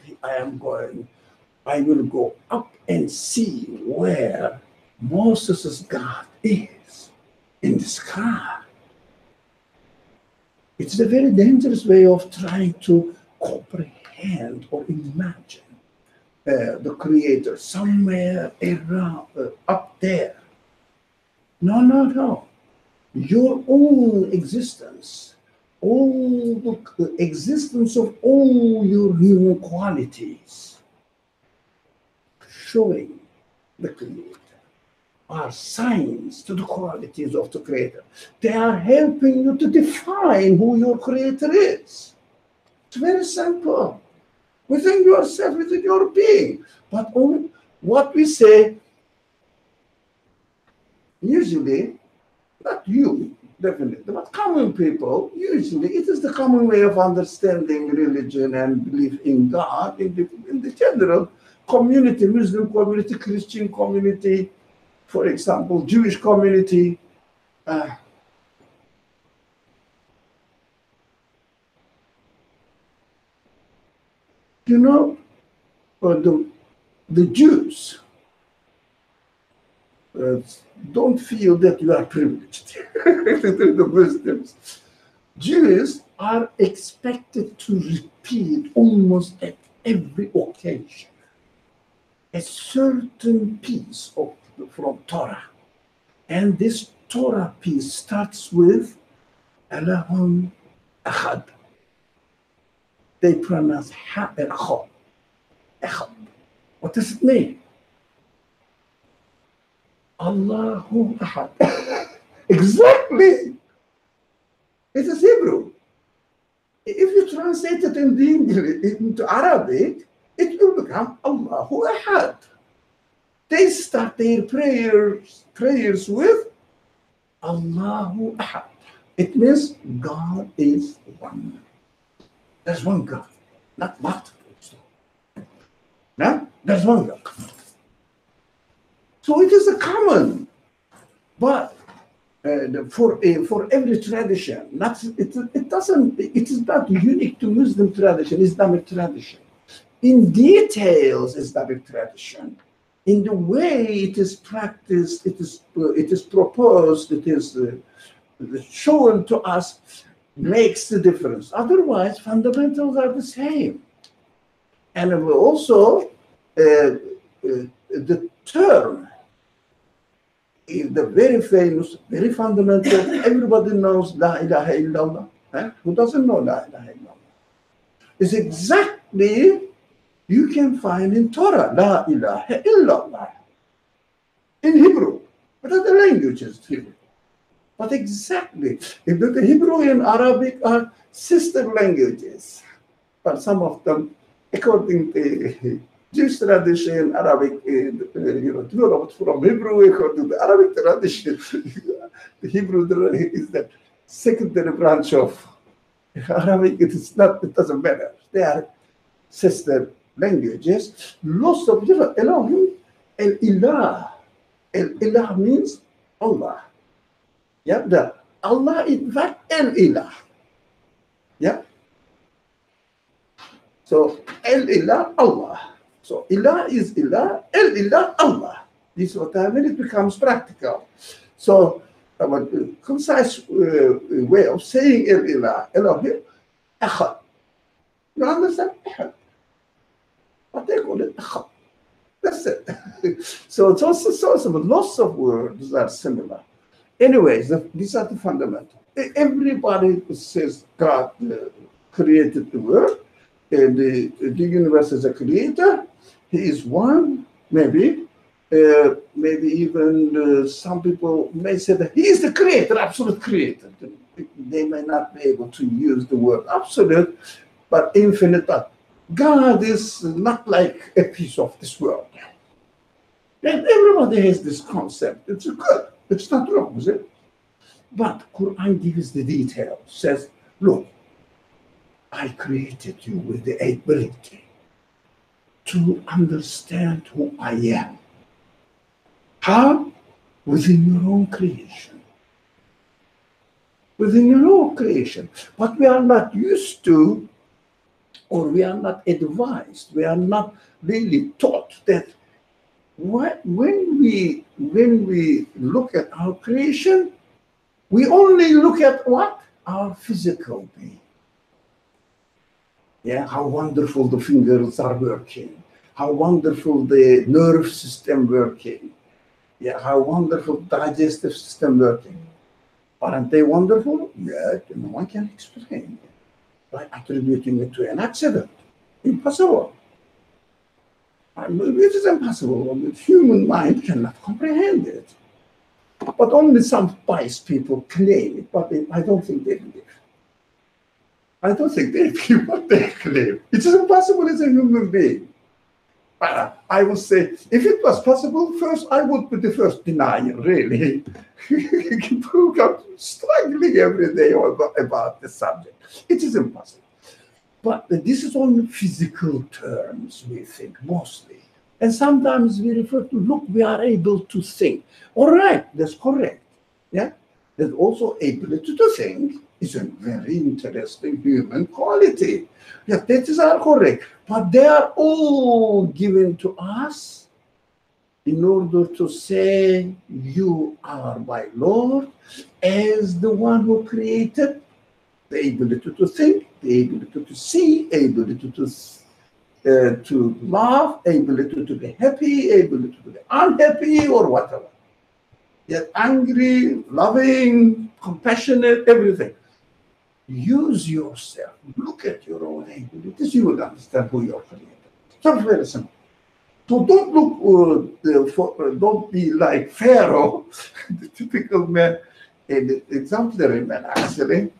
I will go up and see where Moses' God is in the sky. It's a very dangerous way of trying to comprehend or imagine the Creator somewhere around, up there. No. Your own existence, all the existence of all your human qualities, showing the Creator, are signs to the qualities of the Creator. They are helping you to define who your Creator is. It's very simple. Within yourself, within your being. But only what we say, usually, not you, definitely, but common people, usually it is the common way of understanding religion and belief in God in the general community, Muslim community, Christian community, for example, Jewish community. You know, the Jews don't feel that you are privileged. The Muslims. Jews are expected to repeat almost at every occasion a certain piece from Torah. And this Torah piece starts with Allahum Ahad. They pronounce Ha and Kha. Echad. What does it mean? Allahu Ahad. Exactly. It is Hebrew. If you translate it into Arabic, it will become Allahu Ahad. They start their prayers with Allahu Ahad. It means God is one. There's one God, not multiple. No? There's one God. So it is a common, but for every tradition, it is not unique to Muslim tradition, Islamic tradition. In details, Islamic tradition, in the way it is practiced, it is proposed, it is shown to us, makes the difference. Otherwise, fundamentals are the same. And also, the term is the very famous, very fundamental. Everybody knows La ilaha illallah. Who doesn't know La ilaha illallah? It's exactly you can find in Torah La ilaha illallah in Hebrew. What are the languages? Hebrew. But exactly, if the Hebrew and Arabic are sister languages, but some of them, according to Jewish tradition, Arabic, developed from Hebrew, according to the Arabic tradition. The Hebrew is the secondary branch of Arabic. It doesn't matter. They are sister languages. Lots of different. Elohim, El-Ilah. El-Ilah means Allah. Yeah, Allah in fact El-Ilah. Yeah. So El-Ilah, Allah. So Ilah is Ilah, El-Ilah, Allah. This is what I mean, it becomes practical. So a concise way of saying El-Ilah, Elohim, Echad. You understand? Echad. But they call it Echad. That's it. So it's also lots of words are similar. Anyways, these are the fundamentals. Everybody says God created the world, and the universe is a creator. He is one, maybe. Maybe even some people may say that he is the creator, absolute creator. They may not be able to use the word absolute, but infinite. But God is not like a piece of this world. And everybody has this concept. It's good. It's not wrong, is it? But Quran gives the details, says, look, I created you with the ability to understand who I am. How? Within your own creation. Within your own creation. But we are not used to, or we are not advised, we are not really taught that when we look at our creation, we only look at what? Our physical being. Yeah, how wonderful the fingers are working, how wonderful the nerve system working, yeah, how wonderful the digestive system working. Aren't they wonderful? Yeah, no one can explain by attributing it to an accident. Impossible. It is impossible. The human mind cannot comprehend it. But only some pious people claim it, but I don't think they believe. I don't think they believe what they claim. It is impossible as a human being. But I would say, if it was possible, first I would be the first denier, really. People come struggling every day about the subject. It is impossible. But this is on physical terms, we think, mostly. And sometimes we refer to, look, we are able to think. All right, that's correct. Yeah? That also ability to think is a very interesting human quality. Yeah, that is all correct. But they are all given to us in order to say, you are my Lord, as the one who created the ability to think, the ability to see, ability to laugh, ability to be happy, ability to be unhappy, or whatever. Yet angry, loving, compassionate, everything. Use yourself. Look at your own abilities. You will understand who you are created. So very simple. So don't look, don't be like Pharaoh, the typical man, an exemplary man actually.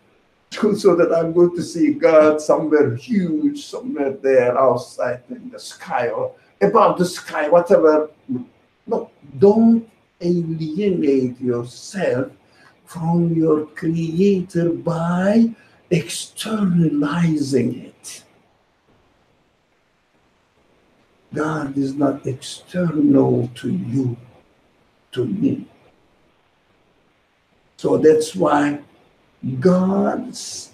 So that I'm going to see God somewhere huge, somewhere there outside in the sky or above the sky, whatever. No, don't alienate yourself from your Creator by externalizing it. God is not external to you, to me. So that's why God's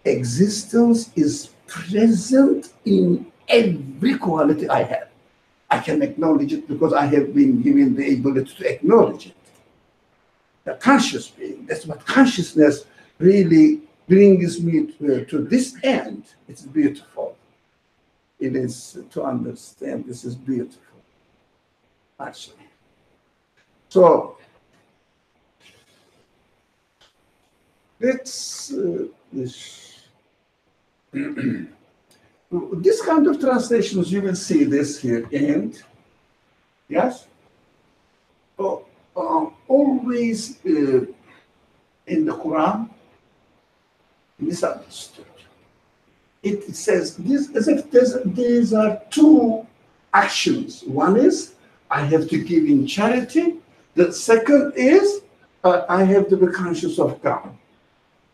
existence is present in every quality I have. I can acknowledge it because I have been given the ability to acknowledge it. The conscious being, that's what consciousness really brings me to this end. It's beautiful. It is to understand this is beautiful, actually. So, let's this kind of translations, you will see this here, and yes, always in the Quran misunderstood. It says this as if these are two actions. One is I have to give in charity. The second is I have to be conscious of God.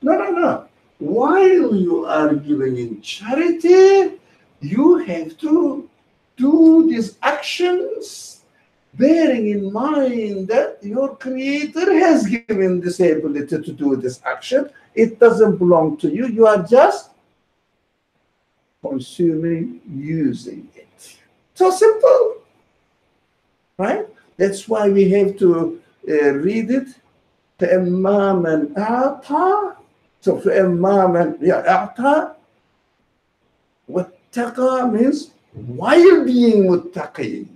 No. While you are giving in charity, you have to do these actions, bearing in mind that your Creator has given this ability to do this action. It doesn't belong to you. You are just consuming, using it. So simple, right? That's why we have to read it. فَإِمَّا مَنْ أَعْطَى. So فَإِمَّا مَنْ أَعْطَى. وَاتَّقَى means while being muttaqi.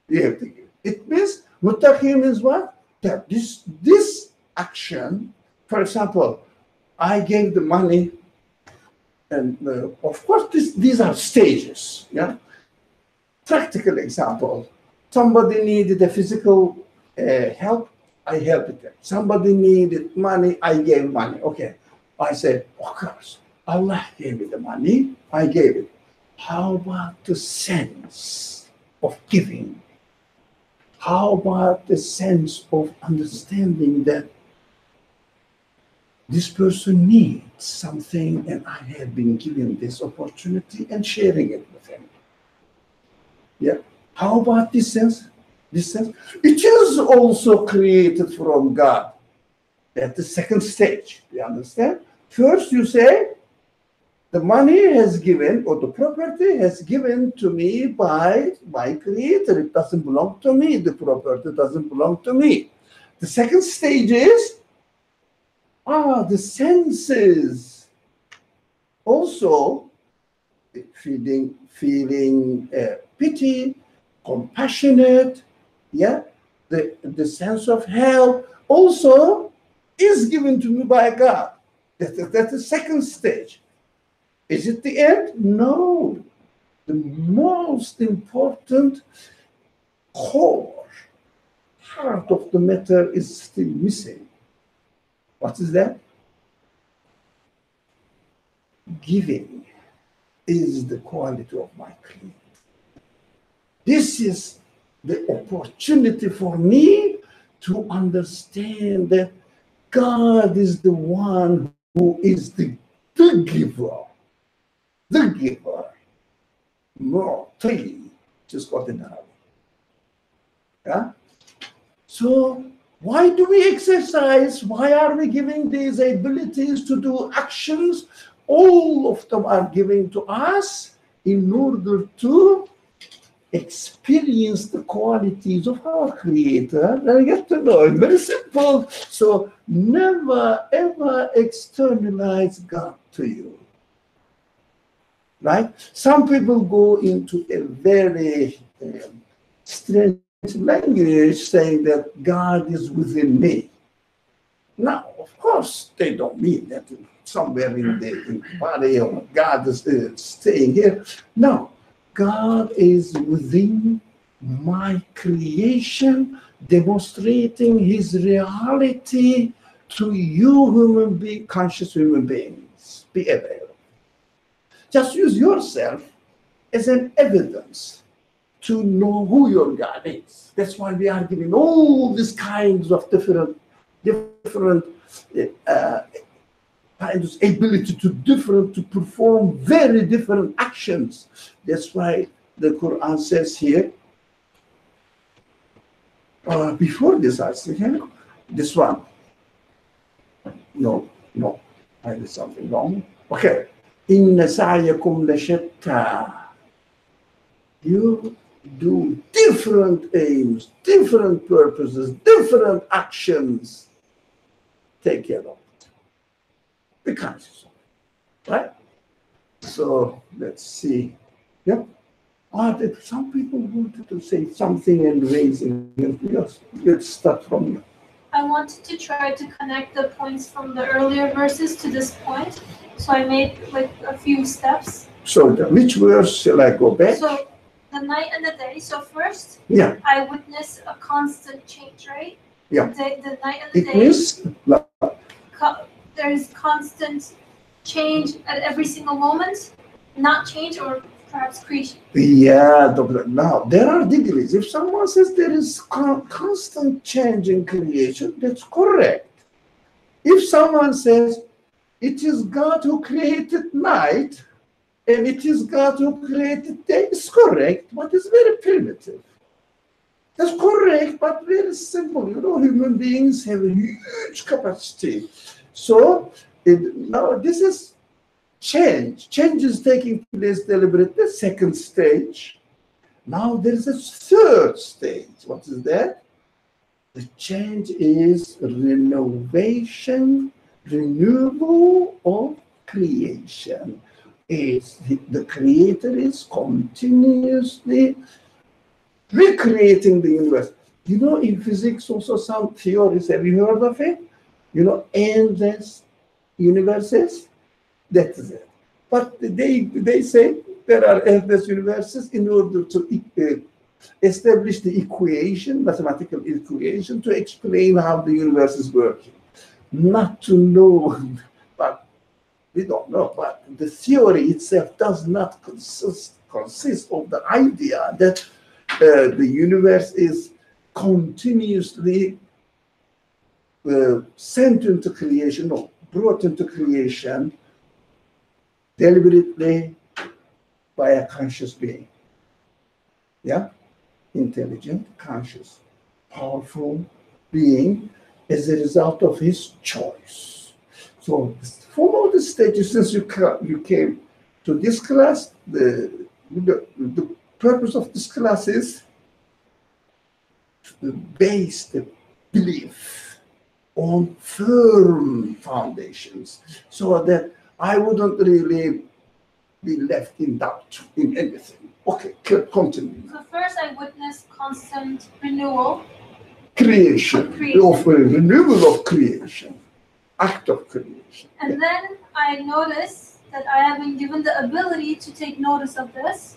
You have to give. It means muttaqi means what? That this action, for example, I gave the money, and of course these are stages. Yeah. Practical example: somebody needed a physical help, I helped them. Somebody needed money, I gave money. Okay, I said, of course, Allah gave me the money, I gave it. How about the sense of giving? How about the sense of understanding that this person needs something and I have been given this opportunity and sharing it with him? Yeah. How about this sense? This sense? It is also created from God. At the second stage, you understand? First you say, the money has given, or the property has given to me by my Creator. It doesn't belong to me. The property doesn't belong to me. The second stage is, the senses. Also, feeling pity, compassionate, yeah, the sense of help also is given to me by God. That's the second stage. Is it the end? No. the most important core part of the matter is still missing. What is that? Giving is the quality of my creed. This is the opportunity for me to understand that God is the one who is the giver. The giver. Mu'ti, just got in Arabic. Yeah? So why do we exercise? Why are we giving these abilities to do actions? All of them are given to us in order to experience the qualities of our Creator and get to know Him. Very simple. So never ever externalize God to you. Right? Some people go into a very strange language saying that God is within me. Now, of course, they don't mean that somewhere in the body or God is staying here. No, God is within my creation, demonstrating His reality to you conscious human beings. Be aware. Just use yourself as an evidence to know who your God is. That's why we are giving all these kinds of different kinds of ability to perform very different actions. That's why the Quran says here, before this, I say, this one. No, I did something wrong. Okay. Inna sa'yakum lashatta. You do different aims, different purposes, different actions. Take care of it. Be conscious of it. Right? So let's see. Yep. Some people wanted to say something and raise it. Yes, let's start from you. I wanted to try to connect the points from the earlier verses to this point. So I made like a few steps. So which verse shall I go back? So the night and the day. So first, yeah, I witness a constant change, right? Yeah. The night and the It day. means There is constant change at every single moment, not change or perhaps creation. Yeah, now there are degrees. If someone says there is constant change in creation, that's correct. If someone says it is God who created night and it is God who created day, it's correct, but it's very primitive. That's correct, but very simple. Human beings have a huge capacity. So now this is change. Change is taking place deliberately. Second stage. Now there is a third stage. What is that? The change is renovation, renewal of creation. The Creator is continuously recreating the universe. In physics also some theories, have you heard of it? Endless universes. That is it. But they say there are endless universes in order to establish the equation, mathematical equation, to explain how the universe is working. Not to know, but we don't know. But the theory itself does not consist of the idea that the universe is continuously sent into creation or brought into creation deliberately by a conscious being. Yeah? Intelligent, conscious, powerful being as a result of his choice. So follow the stages. Since you came to this class, the purpose of this class is to base the belief on firm foundations so that I wouldn't really be left in doubt in anything. Okay, continue. So first I witnessed constant renewal. Creation. Of renewal of creation. Act of creation. And then I noticed that I have been given the ability to take notice of this.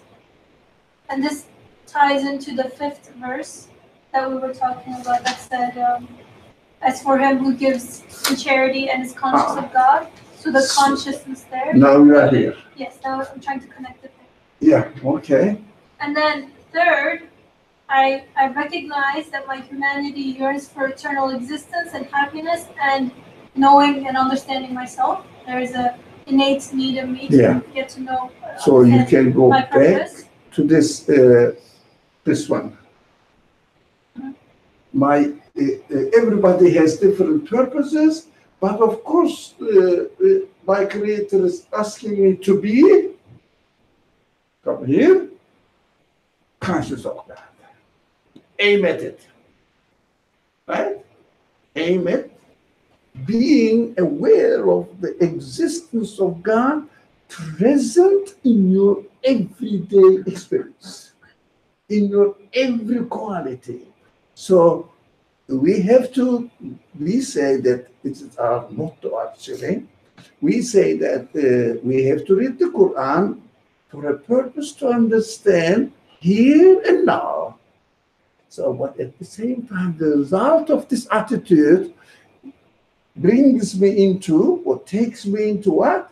And this ties into the 5th verse that we were talking about that said, as for him who gives in charity and is conscious of God. So the consciousness there. Now we are here. Yes, now I'm trying to connect it. Yeah, okay. And then third, I recognize that my humanity yearns for eternal existence and happiness and knowing and understanding myself. There is a innate need in me to get to know. So you can go my back purpose. to this one. Everybody has different purposes, but of course, my Creator is asking me to be, come here, conscious of God. Aim at it, right? Aim at being aware of the existence of God present in your everyday experience, in your every quality. So we say that it is our motto actually. We say that we have to read the Quran for a purpose to understand here and now. So, but at the same time, the result of this attitude brings me into, or takes me into what?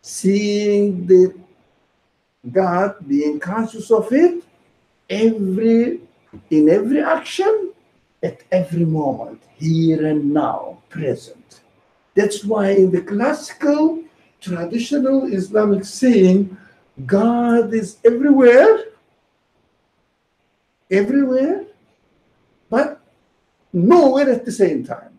Seeing the God, being conscious of it, in every action, at every moment, here and now, present. That's why in the classical, traditional Islamic saying, God is everywhere, but nowhere at the same time.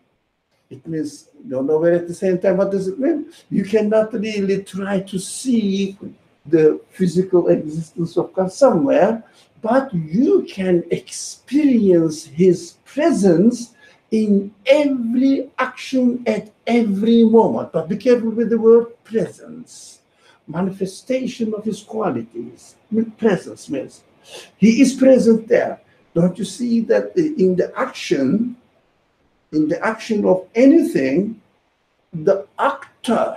It means nowhere at the same time. What does it mean? You cannot really try to see the physical existence of God somewhere, but you can experience His presence in every action at every moment. But be careful with the word presence. Manifestation of His qualities. Presence means He is present there. Don't you see that in the action of anything, the actor,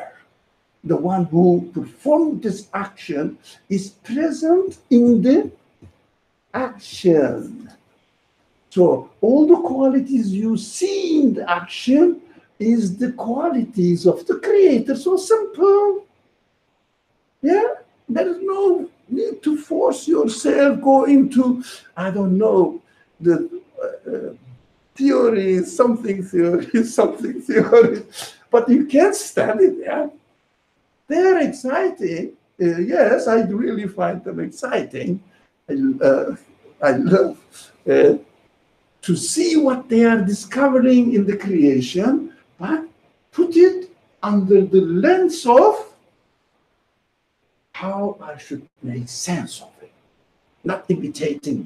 the one who performed this action, is present in the action. So all the qualities you see in the action is the qualities of the Creator. So simple. Yeah, there is no need to force yourself, go into, I don't know, the theory, something theory, but you can't study them. They're exciting. Yes, I really find them exciting. I love to see what they are discovering in the creation, but put it under the lens of how I should make sense of it, not imitating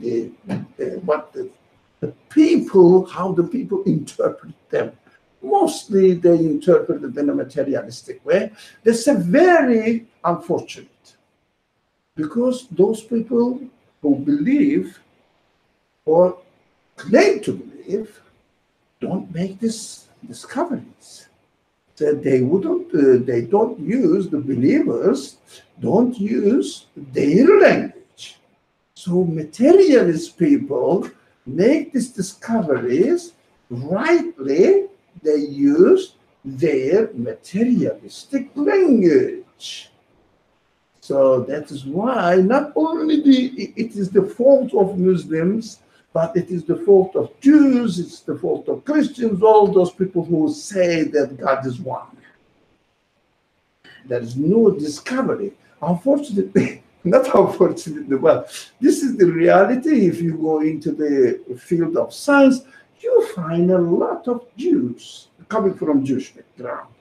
how the people interpret them. Mostly they interpret it in a materialistic way. That's a very unfortunate, because those people who believe or claim to believe don't make these discoveries. So they don't use, the believers don't use their language. So materialist people make these discoveries rightly. They use their materialistic language. So that is why not only it is the fault of Muslims, but it is the fault of Jews, it's the fault of Christians, all those people who say that God is one. There is no discovery. Unfortunately, not unfortunately, but this is the reality. If you go into the field of science, you find a lot of Jews coming from Jewish background,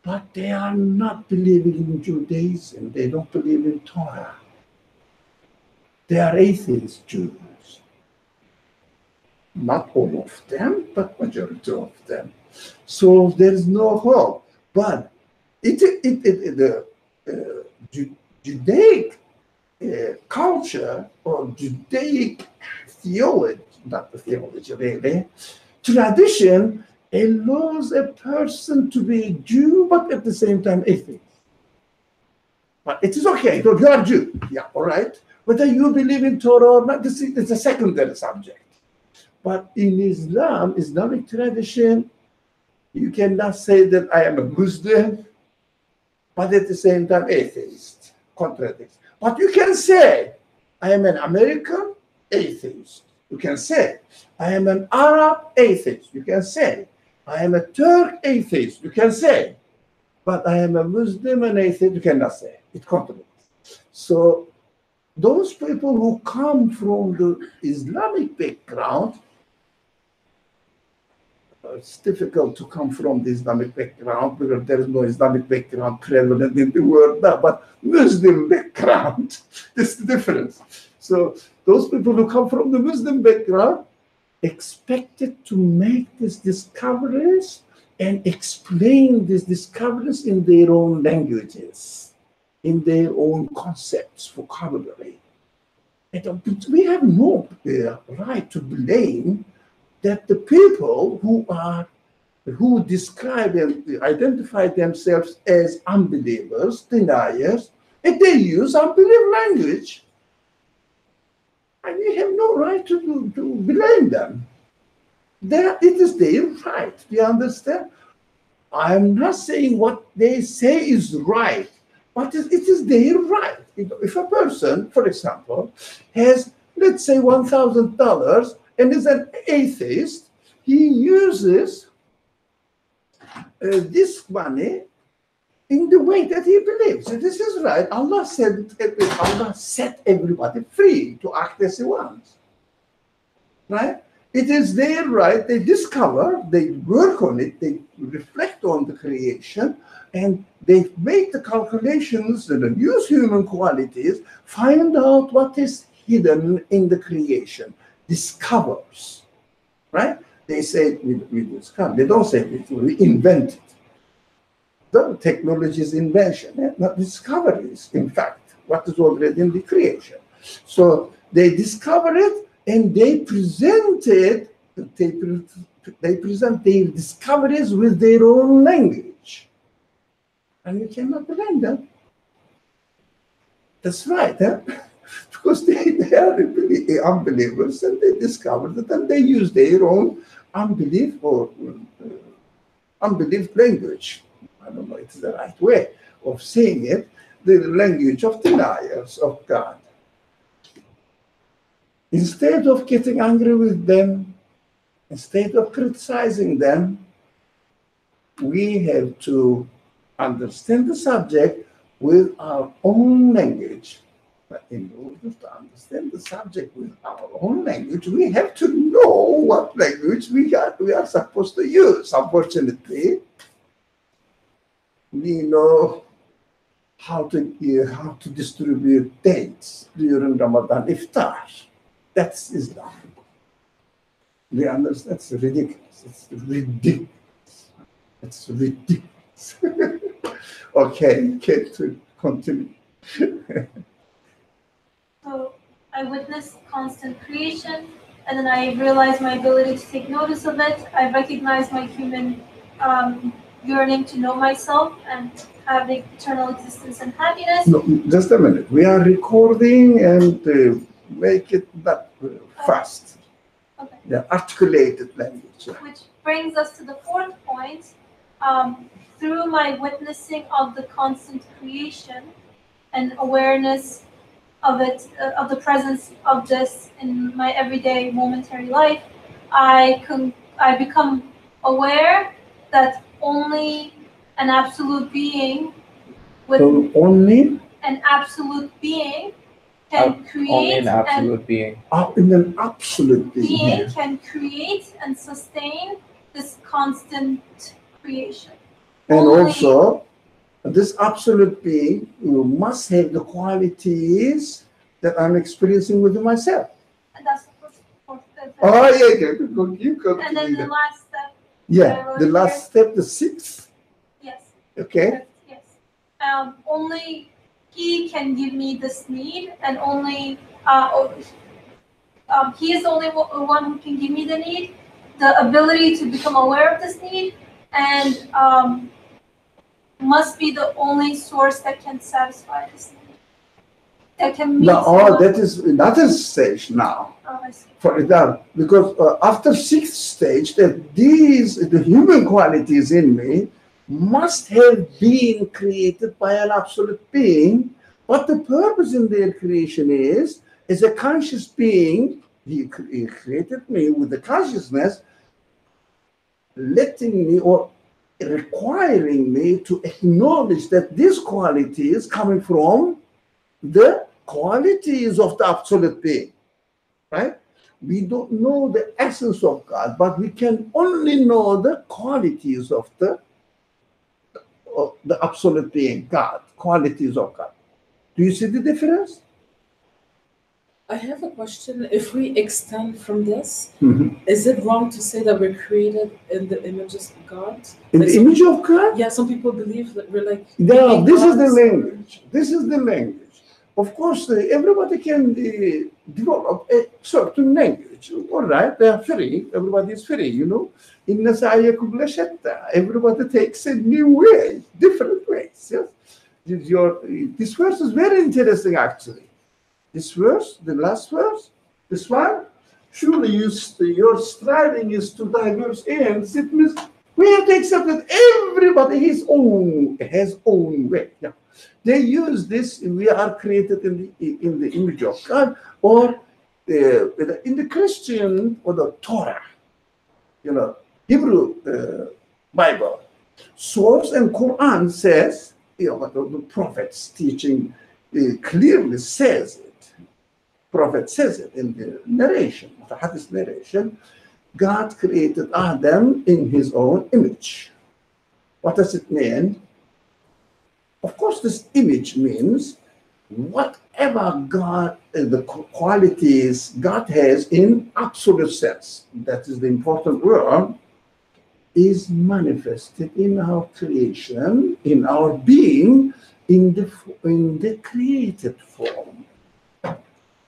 but they are not believing in Judaism. They don't believe in Torah. They are atheist Jews. Not all of them, but majority of them. So there is no hope. But the Judaic culture or Judaic theology, not the theology really, tradition allows a person to be a Jew, but at the same time atheist. But it is okay, you are Jew. Yeah, all right. Whether you believe in Torah or not, this is a secondary subject. But in Islam, Islamic tradition, you cannot say that I am a Muslim, but at the same time atheist. Contradicts. But you can say, I am an American atheist. You can say, I am an Arab atheist. You can say, I am a Turk atheist. You can say, but I am a Muslim and atheist. You cannot say. It contradicts. So those people who come from the Islamic background, it's difficult to come from the Islamic background because there is no Islamic background prevalent in the world now, but Muslim background, this is the difference. So those people who come from the Muslim background expected to make these discoveries and explain these discoveries in their own languages, in their own concepts, vocabulary. And we have no right to blame that the people who describe and identify themselves as unbelievers, deniers, and they use unbelief language, and we have no right to blame them. It is their right. Do you understand? I'm not saying what they say is right, but it is their right. If a person, for example, has, let's say, $1,000 and is an atheist, he uses this money in the way that he believes. So this is right. Allah set everybody free to act as he wants. Right? It is their right. They discover, they work on it, they reflect on the creation, and they make the calculations and use human qualities, find out what is hidden in the creation. Discovers, right? They say we discover. They don't say we invented. The technology is invention, not discoveries. In fact, what is already in the creation. So they discover it and they present it. They present their discoveries with their own language, and you cannot blame them. That's right, huh? Because they are unbelievers and they discovered it and they use their own unbelief or unbelief language. I don't know if it's the right way of saying it, the language of deniers of God. Instead of getting angry with them, instead of criticizing them, we have to understand the subject with our own language. But in order to understand the subject with our own language, we have to know what language we are supposed to use. Unfortunately, we know how to distribute dates during Ramadan iftar. That's Islam. We understand? It's ridiculous. It's ridiculous. It's ridiculous. Okay, to continue. So I witnessed constant creation, and then I realized my ability to take notice of it. I recognized my human yearning to know myself and have eternal existence and happiness. No, just a minute. We are recording and make it not fast. Okay. Yeah, articulated language. Which brings us to the fourth point. Through my witnessing of the constant creation and awareness of it, of the presence of this in my everyday momentary life, I become aware that only an absolute being with only an absolute being can create only an absolute being. In an absolute being can create and sustain this constant creation. And Only, also, this absolute being must have the qualities that I'm experiencing within myself. and that's the fourth Oh, yeah. You continue. And then the last step. Yeah, the last step, the sixth. Yes. Okay. Yes. Only he can give me this need, and only he is the only one who can give me the need, the ability to become aware of this need, and must be the only source that can satisfy this need. that can meet. No, that is another stage now. Oh, I see. For that, because after sixth stage, that the human qualities in me must have been created by an absolute being. What the purpose in their creation is as a conscious being, he created me with the consciousness, letting me or requiring me to acknowledge that this quality is coming from the qualities of the absolute being, right? We don't know the essence of God, but we can only know the qualities of the absolute being, God, qualities of God. Do you see the difference? I have a question. If we extend from this, Mhm. is it wrong to say that we're created in the images of God? In Like the some image people- of God? Yeah, some people believe that we're like. No, baby this is the gods. language. This is the language. Of course, everybody can develop a certain language. All right, they are free. Everybody is free, you know. إن سعيكم لشتى. Everybody takes a new way, different ways. Yes. This verse is very interesting, actually. This verse, the last verse, this one, surely your striving is to diverse ends. It means we have to accept that everybody has own way. Yeah. They use this. We are created in the image of God, or in the Christian or the Torah, Hebrew Bible source and Quran says, the prophets teaching clearly says it. Prophet says it in the narration, the Hadith narration. God created Adam in his own image. What does it mean? Of course, this image means whatever God, the qualities God has in absolute sense, that is the important word, is manifested in our creation, in our being, in the created form.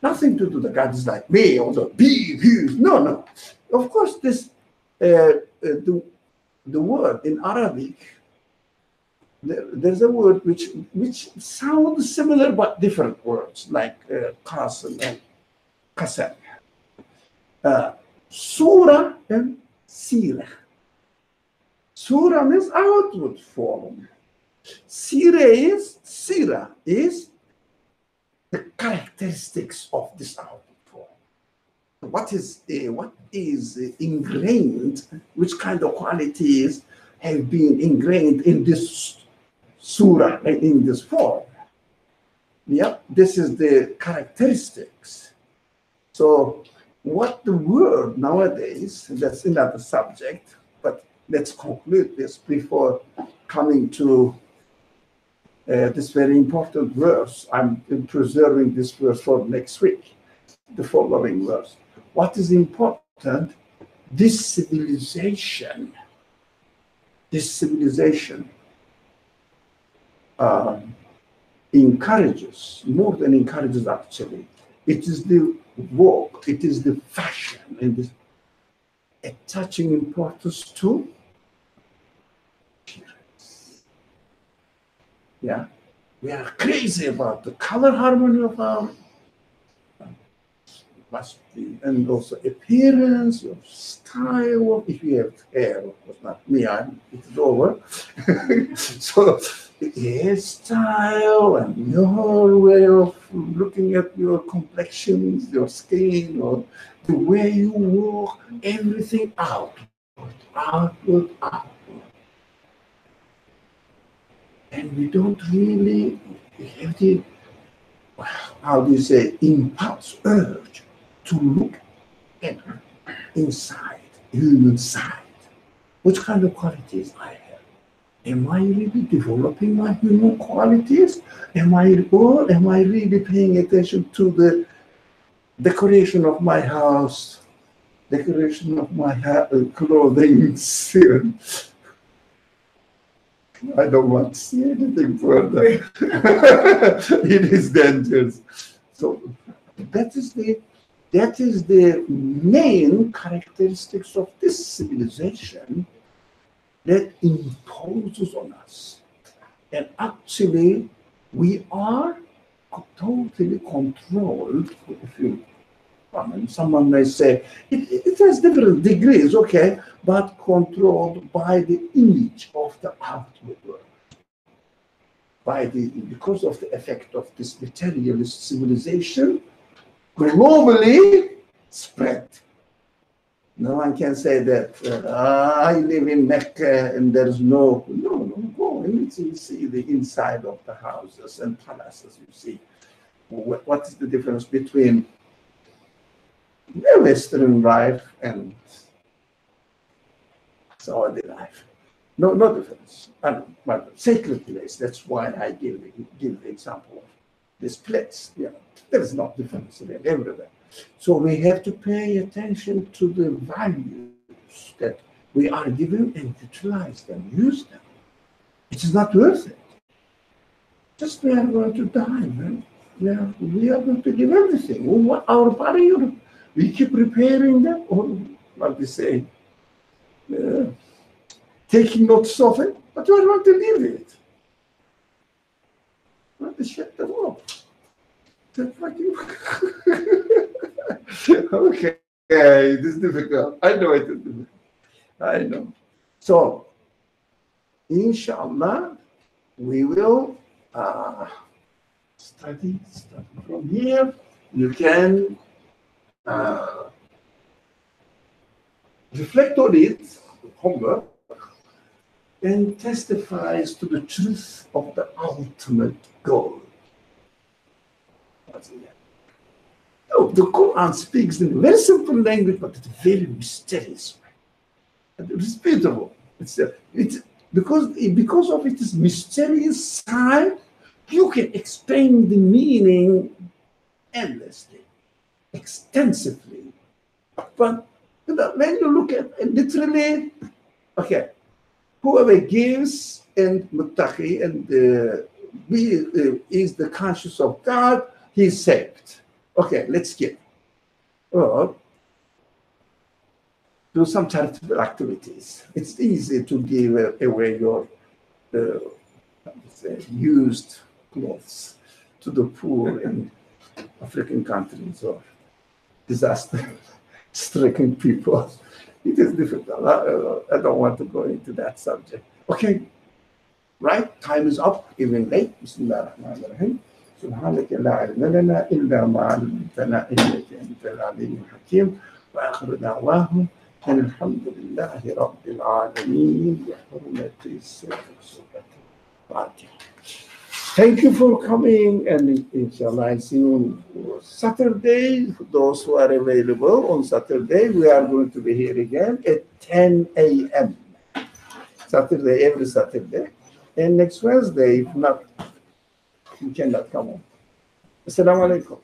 Nothing to do with God is like me or the big, huge. No. Of course, this the word in Arabic. There's a word which sounds similar but different words, like qasam and qasam. Surah and sirah. Surah means outward form. Sirah is the characteristics of this outward form. What is ingrained? Which kind of qualities have been ingrained in this surah, in this form? Yeah, this is the characteristics. So, what the word nowadays, that's another subject, but let's conclude this before coming to this very important verse. I'm preserving this verse for next week, the following verse. What is important? This civilization encourages, more than encourages actually, it is the work, it is the fashion, and the attaching importance to appearance. Yeah, we are crazy about the color harmony of our must be, and also appearance, your style. If you have hair, of course, not me, it is over. So, hairstyle and your way of looking at your complexions, your skin, or the way you walk, everything outward. And we don't really have the, how do you say, impulse, urge to look at inside, human side. What kind of qualities I have? Am I really developing my human qualities? Am I really paying attention to the decoration of my house, decoration of my clothing? I don't want to see anything further. It is dangerous. So that is the main characteristics of this civilization that imposes on us. And actually, we are totally controlled. If you, I mean, someone may say it has different degrees, okay, but controlled by the image of the outward world, because of the effect of this materialist civilization, globally spread. No one can say that I live in Mecca and there's no, go and see the inside of the houses and palaces. You see what is the difference between the Western life and Saudi life. No difference. But sacred place, that's why I give the example of this place. Yeah, there is no difference in everywhere. So we have to pay attention to the values that we are given and utilize them, use them. It is not worth it. Just we are going to die, man. We are going to give everything. Our body, we keep repairing them, or what they say, taking notes of it, but we are going to leave it. Not to shut them up. Okay, it is difficult. I know it is difficult. I know. So, inshallah, we will study from here. You can reflect on it, homework, and testifies to the truth of the ultimate goal. Oh, the Quran speaks in a very simple language, but it's very mysterious. It's beautiful. It's because of its mysterious side, you can explain the meaning endlessly, extensively. But when you look at it literally, okay, whoever gives and muttaqi and is the conscious of God, he's saved. Okay, let's give. Or do some charitable activities. It's easy to give away your used clothes to the poor in African countries or disaster-stricken people. It is difficult. I don't want to go into that subject. Okay, right? Time is up, even late. Bismillah ar-Rahman ar-Rahim. سبحانك لا علم لنا إلا ما علمتنا إنك أنت العليم الحكيم وآخر دعواهم أن الحمد لله رب العالمين بحرمة سورة الفاتحة. Thank you for coming, and inshallah I'll see you Saturday. For those who are available on Saturday, we are going to be here again at 10 a.m. Saturday, every Saturday. And next Wednesday, if not, you cannot come on. Assalamu alaikum.